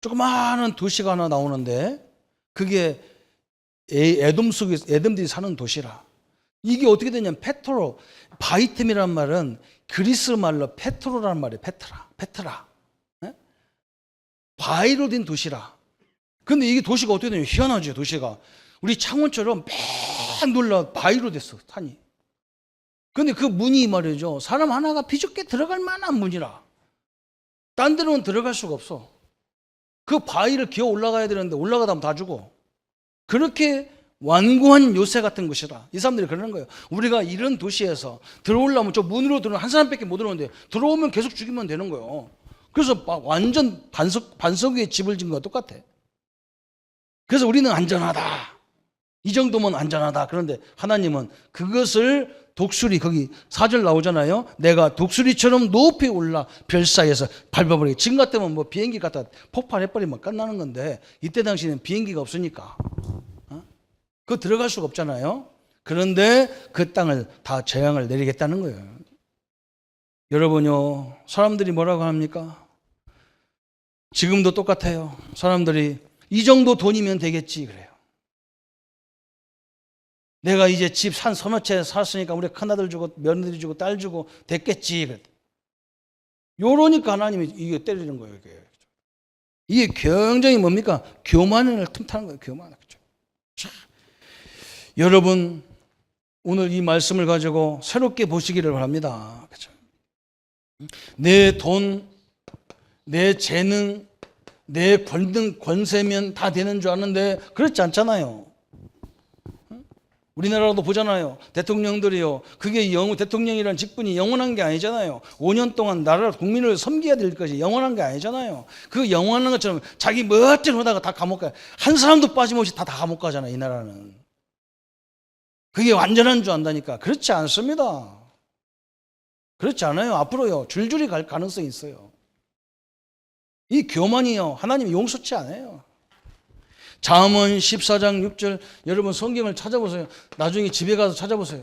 조그마한 도시가 하나 나오는데 그게 에돔들이 사는 도시라. 이게 어떻게 되냐면 페트로, 바이템이라는 말은 그리스 말로 페트로라는 말이에요. 페트라. 바위로 된 도시라. 근데 이게 도시가 어떻게 되냐면 희한하죠. 도시가 우리 창원처럼 막 놀라 바위로 됐어. 산이. 근데 그 문이 말이죠 사람 하나가 비좁게 들어갈 만한 문이라. 딴 데로는 들어갈 수가 없어. 그 바위를 기어 올라가야 되는데 올라가다 하면 다 죽어. 그렇게 완고한 요새 같은 곳이라. 이 사람들이 그러는 거예요. 우리가 이런 도시에서 들어오려면 저 문으로 들어오는 한 사람밖에 못 들어오는데 들어오면 계속 죽이면 되는 거예요. 그래서 완전 반석 위에 집을 짓는 거와 똑같아. 그래서 우리는 안전하다. 이 정도면 안전하다. 그런데 하나님은 그것을 독수리, 거기 4절 나오잖아요. 내가 독수리처럼 높이 올라 별 사이에서 밟아버리게. 지금 같으면 뭐 비행기 갖다 폭발해버리면 끝나는 건데 이때 당시에는 비행기가 없으니까 그거 들어갈 수가 없잖아요. 그런데 그 땅을 다 재앙을 내리겠다는 거예요. 여러분요 사람들이 뭐라고 합니까? 지금도 똑같아요. 사람들이 이 정도 돈이면 되겠지 그래요. 내가 이제 집 산 서너 채 살았으니까 우리 큰아들 주고 며느리 주고 딸 주고 됐겠지. 요러니까 하나님이 이게 때리는 거예요. 이게 굉장히 뭡니까? 교만을 틈타는 거예요. 교만을. 그렇죠? 여러분 오늘 이 말씀을 가지고 새롭게 보시기를 바랍니다. 그렇죠? 내 돈, 내 재능, 내 권세면 다 되는 줄 아는데 그렇지 않잖아요. 우리나라도 보잖아요. 대통령들이요. 그게 대통령이라는 직분이 영원한 게 아니잖아요. 5년 동안 나라 국민을 섬겨야 될 것이 영원한 게 아니잖아요. 그 영원한 것처럼 자기 멋대로 하다가 다 감옥 가요. 한 사람도 빠짐없이 다 감옥 가잖아요. 이 나라는. 그게 완전한 줄 안다니까. 그렇지 않습니다. 그렇지 않아요. 앞으로요. 줄줄이 갈 가능성이 있어요. 이 교만이요. 하나님이 용서치 않아요. 잠언 14장 6절 여러분 성경을 찾아보세요. 나중에 집에 가서 찾아보세요.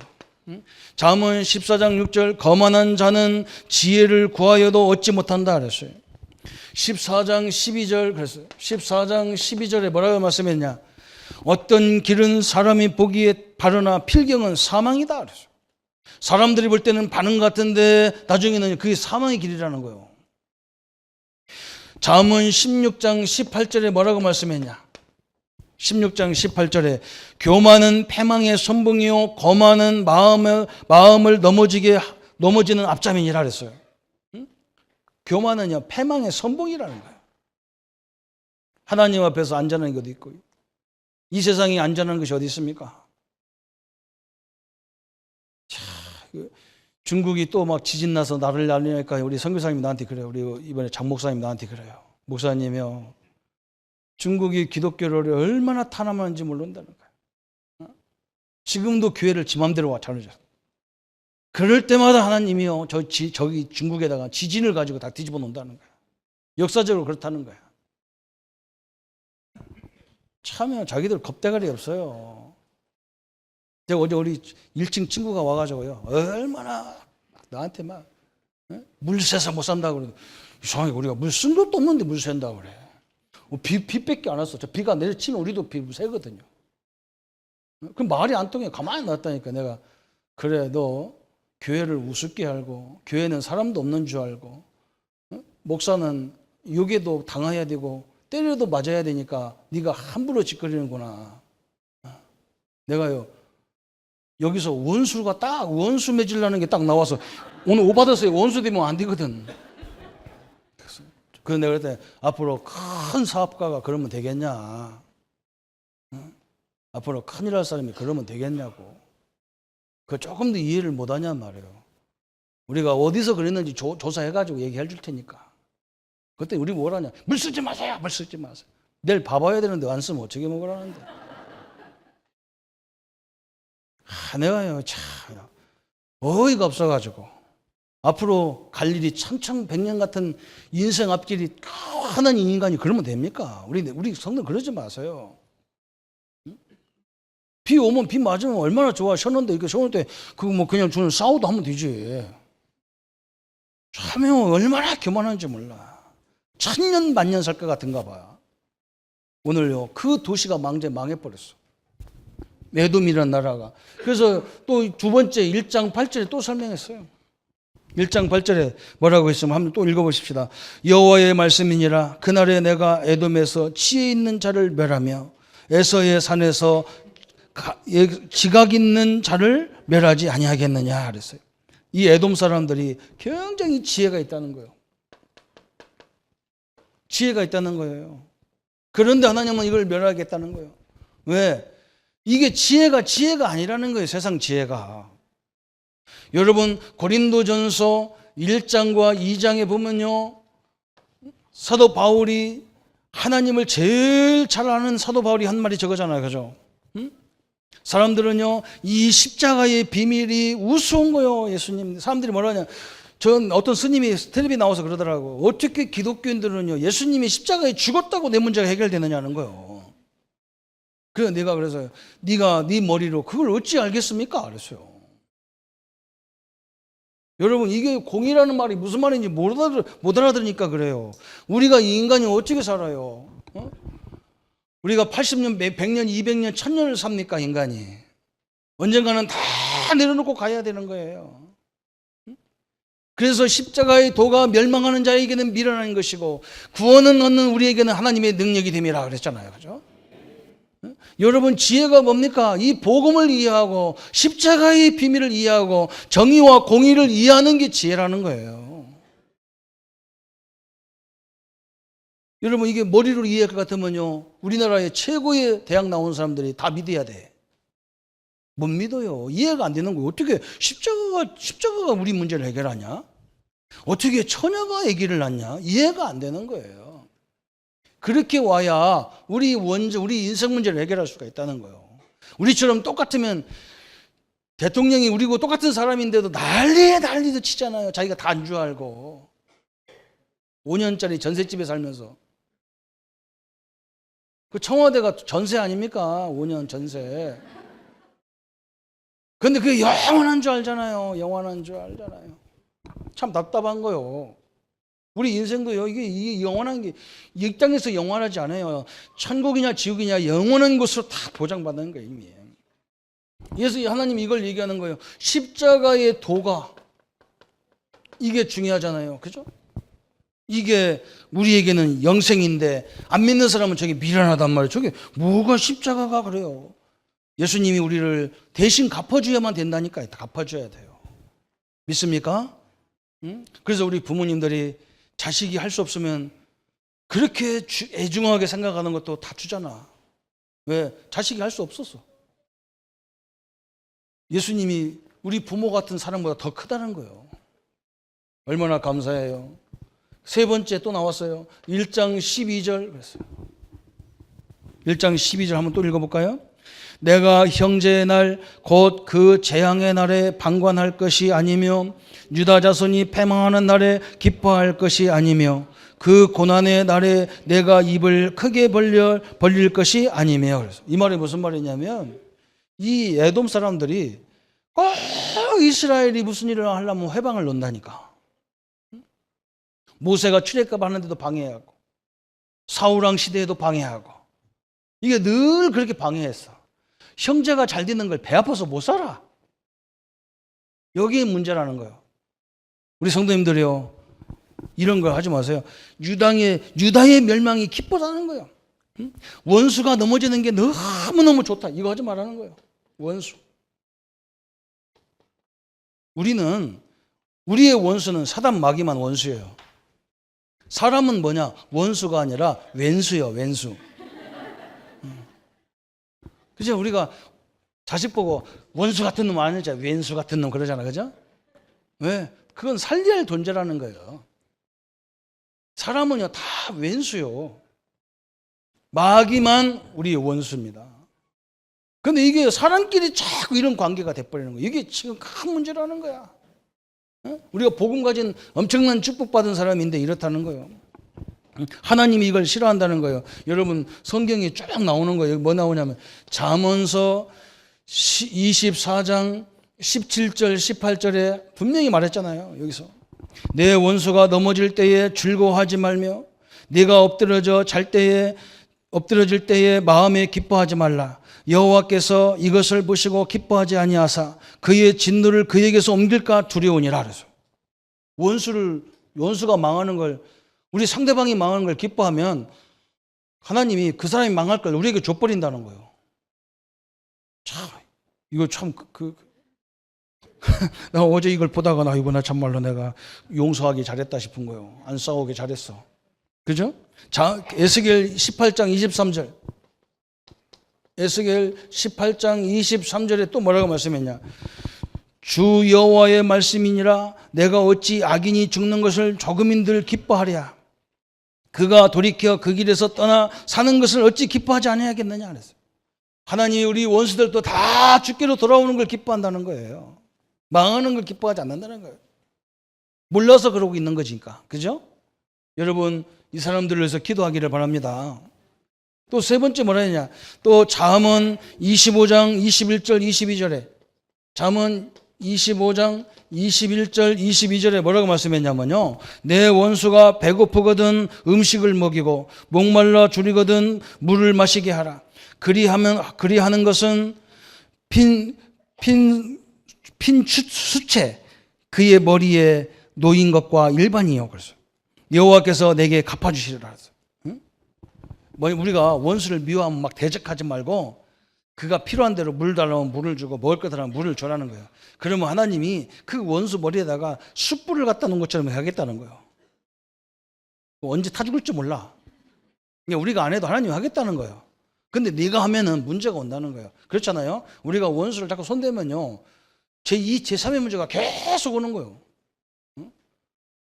잠언 14장 6절 거만한 자는 지혜를 구하여도 얻지 못한다 그랬어요. 14장 12절 그랬어요. 14장 12절에 뭐라고 말씀했냐? 어떤 길은 사람이 보기에 바르나 필경은 사망이다 그랬어요. 사람들이 볼 때는 바른 것 같은데 나중에는 그게 사망의 길이라는 거예요. 잠언 16장 18절에 뭐라고 말씀했냐? 16장 18절에 교만은 패망의 선봉이요 거만은 마음을 넘어지는 앞자민이라 그랬어요. 교만은요 패망의 선봉이라는 거예요. 하나님 앞에서 안전한 것도 있고 이 세상에 안전한 것이 어디 있습니까? 중국이 또 막 지진 나서 나를 날리니까 우리 선교사님이 나한테 그래요. 우리 이번에 장 목사님 나한테 그래요. 목사님이요. 중국이 기독교를 얼마나 탄압하는지 모른다는 거예요. 지금도 교회를 지 맘대로 차려줘. 그럴 때마다 하나님이요. 저기 중국에다가 지진을 가지고 다 뒤집어 놓는다는 거예요. 역사적으로 그렇다는 거예요. 참 자기들 겁대가리 없어요. 제가 어제 우리 1층 친구가 와가지고요. 얼마나 나한테 막 물 새서 못 산다고 그러고 이상하게 우리가 물 쓴 것도 없는데 물 샌다고 그래. 비밖에 안 왔어. 저 비가 내려치면 우리도 비 새거든요. 그 말이 안 통해. 가만히 놨다니까 내가 그래 너 교회를 우습게 알고 교회는 사람도 없는 줄 알고 목사는 욕에도 당해야 되고 때려도 맞아야 되니까 네가 함부로 짓거리는구나. 내가요 여기서 원수가 딱 원수 맺으려는 게 딱 나와서 오늘 오받았어요. 원수 되면 안 되거든. 그래서 내가 그랬더니 앞으로 큰 사업가가 그러면 되겠냐? 앞으로 큰일 할 사람이 그러면 되겠냐고. 그 조금 더 이해를 못하냔 말이에요. 우리가 어디서 그랬는지 조사해가지고 얘기해 줄 테니까. 그때 우리 뭐라냐? 물 쓰지 마세요. 물 쓰지 마세요. 내일 밥 와야 되는데 안 쓰면 어떻게 먹으라는데. 내가요 참 어이가 없어가지고 앞으로 갈 일이 천천백년 같은 인생 앞길이 하는 인간이 그러면 됩니까? 우리 성도 그러지 마세요. 비 오면 비 맞으면 얼마나 좋아. 쉬었는데 이거 쉬었는데 그거 뭐 그냥 주는 싸우도 하면 되지. 참 얼마나 교만한지 몰라. 천년 만년 살 것 같은가 봐요. 오늘요 그 도시가 망해버렸어. 에돔이라는 나라가. 그래서 또 두 번째 1장 8절에 또 설명했어요. 1장 8절에 뭐라고 했으면 한번 또 읽어보십시다. 여호와의 말씀이니라 그날에 내가 에돔에서 지혜 있는 자를 멸하며 에서의 산에서 지각 있는 자를 멸하지 아니하겠느냐 그랬어요. 이 에돔 사람들이 굉장히 지혜가 있다는 거예요. 지혜가 있다는 거예요. 그런데 하나님은 이걸 멸하겠다는 거예요. 왜? 이게 지혜가 아니라는 거예요. 세상 지혜가. 여러분 고린도전서 1장과 2장에 보면요. 사도 바울이 하나님을 제일 잘 아는 사도 바울이 한 말이 저거잖아요. 그죠? 사람들은요. 이 십자가의 비밀이 우스운 거예요. 예수님. 사람들이 뭐라 하냐. 전 어떤 스님이 텔레비에 나와서 그러더라고. 어떻게 기독교인들은요. 예수님이 십자가에 죽었다고 내 문제가 해결되느냐는 거예요. 그래서 내가 그래서 네가 네 머리로 그걸 어찌 알겠습니까? 그랬어요. 여러분 이게 공이라는 말이 무슨 말인지 못 알아들으니까 그래요. 우리가 이 인간이 어떻게 살아요? 우리가 80년, 100년, 200년, 1000년을 삽니까 인간이? 언젠가는 다 내려놓고 가야 되는 거예요. 그래서 십자가의 도가 멸망하는 자에게는 미련한 것이고 구원은 얻는 우리에게는 하나님의 능력이 됨이라 그랬잖아요. 그죠? 여러분 지혜가 뭡니까? 이 복음을 이해하고 십자가의 비밀을 이해하고 정의와 공의를 이해하는 게 지혜라는 거예요. 여러분 이게 머리로 이해할 것 같으면요, 우리나라의 최고의 대학 나온 사람들이 다 믿어야 돼. 못 믿어요. 이해가 안 되는 거예요. 어떻게 십자가가 우리 문제를 해결하냐? 어떻게 처녀가 아기를 낳냐? 이해가 안 되는 거예요. 그렇게 와야 우리 인생 문제를 해결할 수가 있다는 거예요. 우리처럼 똑같으면 대통령이 우리고 똑같은 사람인데도 난리도 치잖아요. 자기가 다 안 줄 알고. 5년짜리 전셋집에 살면서. 그 청와대가 전세 아닙니까? 5년 전세. 근데 그게 영원한 줄 알잖아요. 영원한 줄 알잖아요. 참 답답한 거요. 우리 인생도요, 이게 영원한 게, 이 땅에서 영원하지 않아요. 천국이냐 지옥이냐 영원한 곳으로 다 보장받는 거예요, 이미. 그래서 하나님이 이걸 얘기하는 거예요. 십자가의 도가, 이게 중요하잖아요. 그죠? 이게 우리에게는 영생인데, 안 믿는 사람은 저게 미련하단 말이에요. 저게 뭐가 십자가가 그래요. 예수님이 우리를 대신 갚아줘야만 된다니까요. 갚아줘야 돼요. 믿습니까? 응? 그래서 우리 부모님들이 자식이 할 수 없으면 그렇게 애중하게 생각하는 것도 다 주잖아. 왜? 자식이 할 수 없었어. 예수님이 우리 부모 같은 사람보다 더 크다는 거예요. 얼마나 감사해요. 세 번째 또 나왔어요. 1장 12절 그랬어요. 1장 12절 한번 또 읽어볼까요? 내가 형제의 날 곧 그 재앙의 날에 방관할 것이 아니며 유다 자손이 패망하는 날에 기뻐할 것이 아니며 그 고난의 날에 내가 입을 크게 벌릴 것이 아니며. 그래서 이 말이 무슨 말이냐면, 이 에돔 사람들이 꼭 이스라엘이 무슨 일을 하려면 회방을 놓는다니까. 모세가 출애굽 하는데도 방해하고, 사울왕 시대에도 방해하고, 이게 늘 그렇게 방해했어. 형제가 잘 되는 걸 배 아파서 못 살아. 여기에 문제라는 거예요. 우리 성도님들이요, 이런 걸 하지 마세요. 유다의 멸망이 기쁘다는 거예요. 원수가 넘어지는 게 너무너무 좋다. 이거 하지 말라는 거예요. 원수. 우리의 원수는 사단 마귀만 원수예요. 사람은 뭐냐? 원수가 아니라 왼수요, 왼수. 그죠? 우리가 자식 보고 원수 같은 놈 아니잖아. 왼수 같은 놈 그러잖아. 그죠? 왜? 그건 살려야 할 존재라는 거예요. 사람은요, 다 왼수요. 마귀만 우리의 원수입니다. 근데 이게 사람끼리 자꾸 이런 관계가 돼버리는 거예요. 이게 지금 큰 문제라는 거야. 우리가 복음 가진 엄청난 축복받은 사람인데 이렇다는 거예요. 하나님이 이걸 싫어한다는 거예요. 여러분 성경이 쭉 나오는 거예요. 뭐 나오냐면 잠언서 24장 17절 18절에 분명히 말했잖아요. 여기서 내 원수가 넘어질 때에 즐거워하지 말며 네가 엎드러질 때에 마음에 기뻐하지 말라. 여호와께서 이것을 보시고 기뻐하지 아니하사 그의 진노를 그에게서 옮길까 두려우니라. 그래서 원수가 망하는 걸, 우리 상대방이 망하는 걸 기뻐하면 하나님이 그 사람이 망할 걸 우리에게 줘버린다는 거예요. 참 이거 참 나 어제 이걸 보다가 나 참말로 내가 용서하기 잘했다 싶은 거예요. 안 싸우기 잘했어. 그죠? 자, 에스겔 18장 23절. 에스겔 18장 23절에 또 뭐라고 말씀했냐? 주 여호와의 말씀이니라. 내가 어찌 악인이 죽는 것을 조금인들 기뻐하랴. 그가 돌이켜 그 길에서 떠나 사는 것을 어찌 기뻐하지 아니하겠느냐 그랬어요. 하나님이 우리 원수들도 다 죽기로 돌아오는 걸 기뻐한다는 거예요. 망하는 걸 기뻐하지 않는다는 거예요. 몰라서 그러고 있는 거니까. 그죠? 여러분 이 사람들을 위해서 기도하기를 바랍니다. 또 세 번째 뭐라 했냐? 또 잠언 25장 21절 22절에 잠언 25장 21절 22절에 뭐라고 말씀했냐면요, 내 원수가 배고프거든 음식을 먹이고 목말라 줄이거든 물을 마시게 하라. 그리하는 것은 핀 수채 그의 머리에 놓인 것과 일반이요. 그래서 여호와께서 내게 갚아주시리라. 응? 우리가 원수를 미워하면 막 대적하지 말고 그가 필요한 대로 물 달라면 물을 주고 먹을 거 달라면 물을 줘라는 거예요. 그러면 하나님이 그 원수 머리에다가 숯불을 갖다 놓은 것처럼 하겠다는 거예요. 언제 타 죽을지 몰라. 그러니까 우리가 안 해도 하나님이 하겠다는 거예요. 근데 네가 하면은 문제가 온다는 거예요. 그렇잖아요. 우리가 원수를 자꾸 손대면요, 제2, 제3의 문제가 계속 오는 거예요.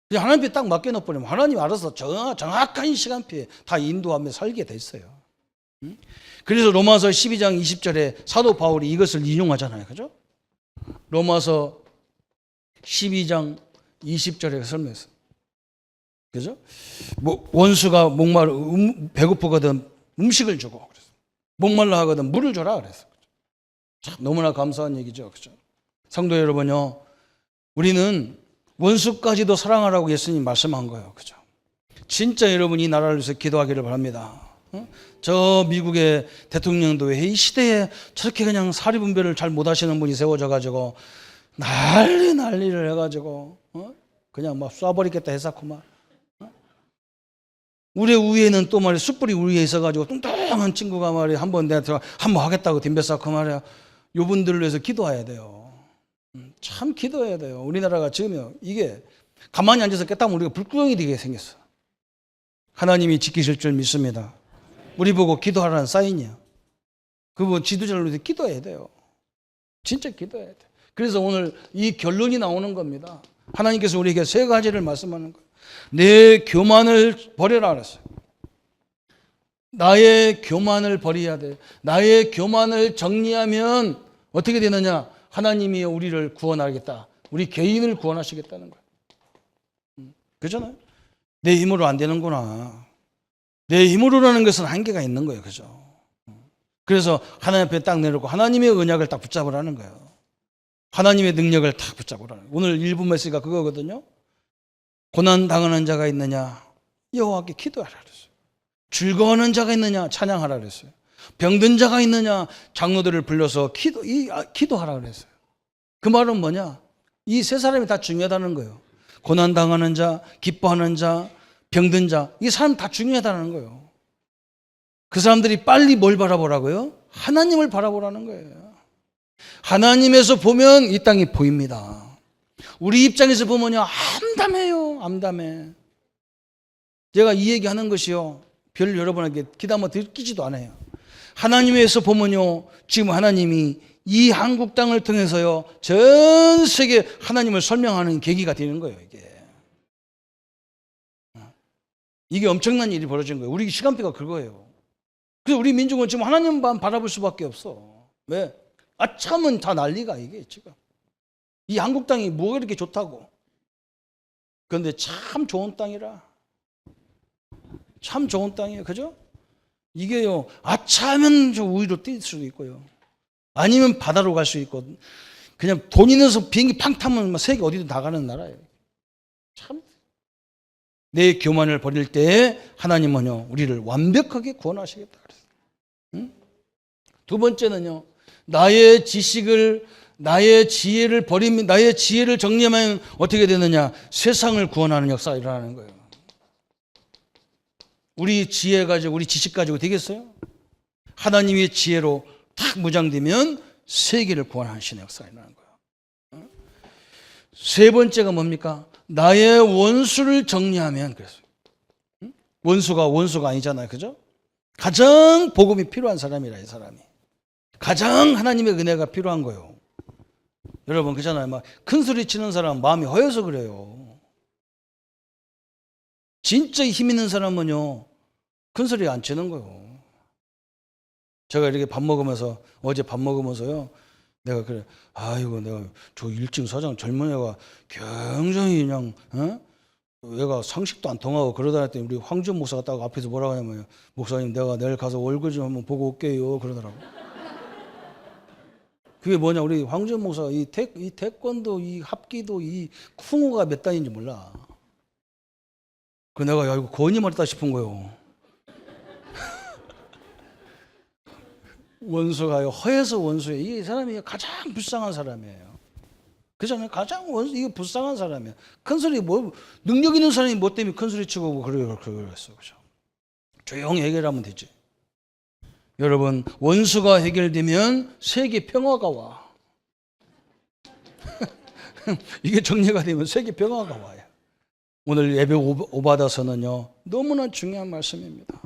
그냥 하나님께 딱 맡겨놓으면 하나님이 알아서 정확한 시간표에 다 인도하며 살게 돼 있어요. 그래서 로마서 12장 20절에 사도 바울이 이것을 인용하잖아요. 그죠? 로마서 12장 20절에 설명했어요. 그죠? 뭐 원수가 배고프거든 음식을 주고, 그래서 목말라 하거든 물을 줘라 그래서. 참 너무나 감사한 얘기죠. 그죠? 성도 여러분요, 우리는 원수까지도 사랑하라고 예수님 말씀한 거예요. 그죠? 진짜 여러분 이 나라를 위해서 기도하기를 바랍니다. 저 미국의 대통령도 왜 이 시대에 저렇게 그냥 사리분별을 잘 못하시는 분이 세워져 가지고 난리를 해가지고 그냥 막 쏴버리겠다 해서구만. 우리 위에는 또 말이야 숯불이 위에 있어가지고 뚱뚱한 친구가 말이야 한번 내가 한번 하겠다고 덤볐었고 말이야. 요분들을 위해서 기도해야 돼요. 참 기도해야 돼요. 우리나라가 지금요 이게 가만히 앉아서 깼다면 우리가 불구덩이 되게 생겼어. 하나님이 지키실 줄 믿습니다. 우리 보고 기도하라는 사인이야. 그분 지도자를 위해서 기도해야 돼요. 진짜 기도해야 돼. 그래서 오늘 이 결론이 나오는 겁니다. 하나님께서 우리에게 세 가지를 말씀하는 거예요. 내 교만을 버려라 그랬어요. 나의 교만을 버려야 돼. 나의 교만을 정리하면 어떻게 되느냐? 하나님이 우리를 구원하겠다. 우리 개인을 구원하시겠다는 거예요. 그렇잖아요? 내 힘으로 안 되는구나. 내 힘으로라는 것은 한계가 있는 거예요. 그죠? 그래서 하나님 앞에 딱 내놓고 하나님의 언약을 딱 붙잡으라는 거예요. 하나님의 능력을 딱 붙잡으라는 거예요. 오늘 1부 메시지가 그거거든요. 고난 당하는 자가 있느냐? 여호와께 기도하라 그랬어요. 즐거워하는 자가 있느냐? 찬양하라 그랬어요. 병든 자가 있느냐? 장로들을 불러서 기도하라 그랬어요. 그 말은 뭐냐? 이 세 사람이 다 중요하다는 거예요. 고난 당하는 자, 기뻐하는 자, 병든 자, 이 사람 다 중요하다는 거예요. 그 사람들이 빨리 뭘 바라보라고요? 하나님을 바라보라는 거예요. 하나님에서 보면 이 땅이 보입니다. 우리 입장에서 보면요, 암담해요. 암담해. 제가 이 얘기하는 것이요, 별 여러분에게 기담아 들키지도 않아요. 하나님에서 보면요, 지금 하나님이 이 한국 땅을 통해서요, 전 세계 하나님을 설명하는 계기가 되는 거예요, 이게 엄청난 일이 벌어진 거예요. 우리 시간표가 그거예요. 그래서 우리 민족은 지금 하나님만 바라볼 수밖에 없어. 왜? 아참은 다 난리가 이게 지금. 이 한국 땅이 뭐가 이렇게 좋다고. 그런데 참 좋은 땅이라. 참 좋은 땅이에요. 그죠? 이게요, 아차하면 저 우위로 뛸 수도 있고요. 아니면 바다로 갈 수 있고, 그냥 돈 있어서 비행기 팡 타면 세계 어디든 다 가는 나라예요. 참. 내 교만을 버릴 때 하나님은요, 우리를 완벽하게 구원하시겠다 그랬어요. 응? 두 번째는요, 나의 지식을, 나의 지혜를 버리면, 나의 지혜를 정리하면 어떻게 되느냐? 세상을 구원하는 역사가 일어나는 거예요. 우리 지혜 가지고, 우리 지식 가지고 되겠어요? 하나님의 지혜로 탁 무장되면 세계를 구원하시는 역사가 일어나는 거예요. 세 번째가 뭡니까? 나의 원수를 정리하면, 그랬어요. 원수가 아니잖아요. 그죠? 가장 복음이 필요한 사람이라, 이 사람이. 가장 하나님의 은혜가 필요한 거예요. 여러분, 그잖아요. 막 큰 소리 치는 사람 마음이 허여서 그래요. 진짜 힘 있는 사람은요, 큰 소리 안 치는 거예요. 제가 이렇게 어제 밥 먹으면서요, 내가 그래, 아이고, 내가 저 1층 사장 젊은 애가 굉장히 그냥, 얘가 상식도 안 통하고 그러다 했더니 우리 황준 목사가 딱 앞에서 뭐라고 하냐면, 목사님, 내가 내일 가서 얼굴 좀 한번 보고 올게요. 그러더라고. 그게 뭐냐, 우리 황준 목사가 이 태권도, 이 합기도, 이 쿵호가 몇 단인지 몰라. 그 내가, 야, 이거 거짓말했다 싶은 거예요. 원수가요, 허해서 원수예요. 이 사람이 가장 불쌍한 사람이에요. 그잖아요. 가장 이게 불쌍한 사람이에요. 큰 소리, 능력 있는 사람이 뭐 때문에 큰 소리 치고 그랬어. 그죠? 조용히 해결하면 되지. 여러분, 원수가 해결되면 세계 평화가 와. 이게 정리가 되면 세계 평화가 와요. 오늘 예배 오바다서는요, 너무나 중요한 말씀입니다.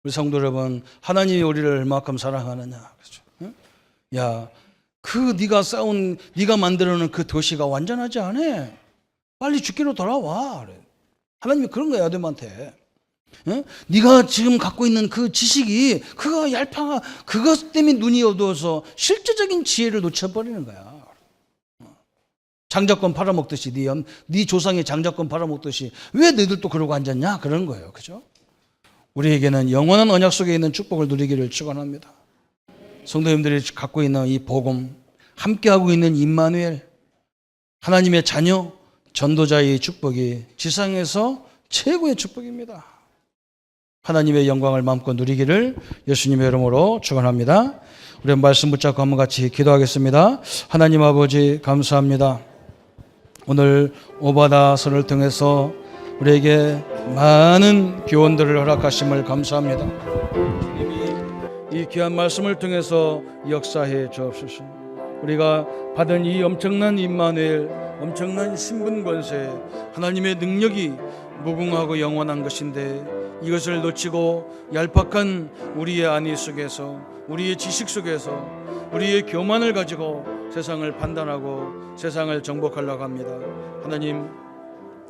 우리 성도 여러분, 하나님이 우리를 얼마큼 사랑하느냐. 그렇죠? 응? 야, 네가 만들어놓은 그 도시가 완전하지 않아. 빨리 죽기로 돌아와. 그래. 하나님이 그런 거야, 아담한테. 응? 네가 지금 갖고 있는 그 지식이 그거 얄팡아 그것 때문에 눈이 어두워서 실제적인 지혜를 놓쳐버리는 거야. 장자권 팔아먹듯이 네 조상의 장자권 팔아먹듯이 왜 너희들 또 그러고 앉았냐 그런 거예요. 그죠? 우리에게는 영원한 언약 속에 있는 축복을 누리기를 축원합니다. 성도님들이 갖고 있는 이 복음, 함께하고 있는 임마누엘, 하나님의 자녀, 전도자의 축복이 지상에서 최고의 축복입니다. 하나님의 영광을 마음껏 누리기를 예수님의 이름으로 축원합니다. 우리 말씀 붙잡고 한번 같이 기도하겠습니다. 하나님 아버지 감사합니다. 오늘 오바다서를 통해서 우리에게 많은 교훈들을 허락하심을 감사합니다. 이 귀한 말씀을 통해서 역사해 주옵소서. 우리가 받은 이 엄청난 임마누엘, 엄청난 신분 권세, 하나님의 능력이 무궁하고 영원한 것인데 이것을 놓치고 얄팍한 우리의 안위 속에서, 우리의 지식 속에서, 우리의 교만을 가지고 세상을 판단하고 세상을 정복하려고 합니다. 하나님,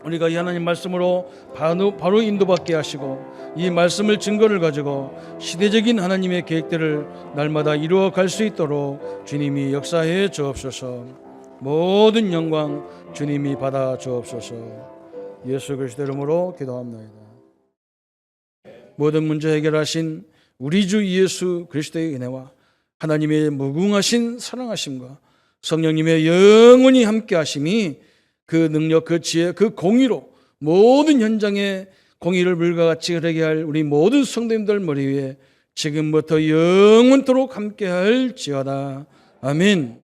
우리가 이 하나님 말씀으로 바로 인도받게 하시고 이 말씀을 증거를 가지고 시대적인 하나님의 계획들을 날마다 이루어갈 수 있도록 주님이 역사해 주옵소서. 모든 영광 주님이 받아 주옵소서. 예수 그리스도 이름으로 기도합니다. 모든 문제 해결하신 우리 주 예수 그리스도의 은혜와 하나님의 무궁하신 사랑하심과 성령님의 영원히 함께 하심이 그 능력, 그 지혜, 그 공의로 모든 현장에 공의를 물과 같이 흐르게 할 우리 모든 성도님들 머리 위에 지금부터 영원토록 함께 할지어다. 아멘.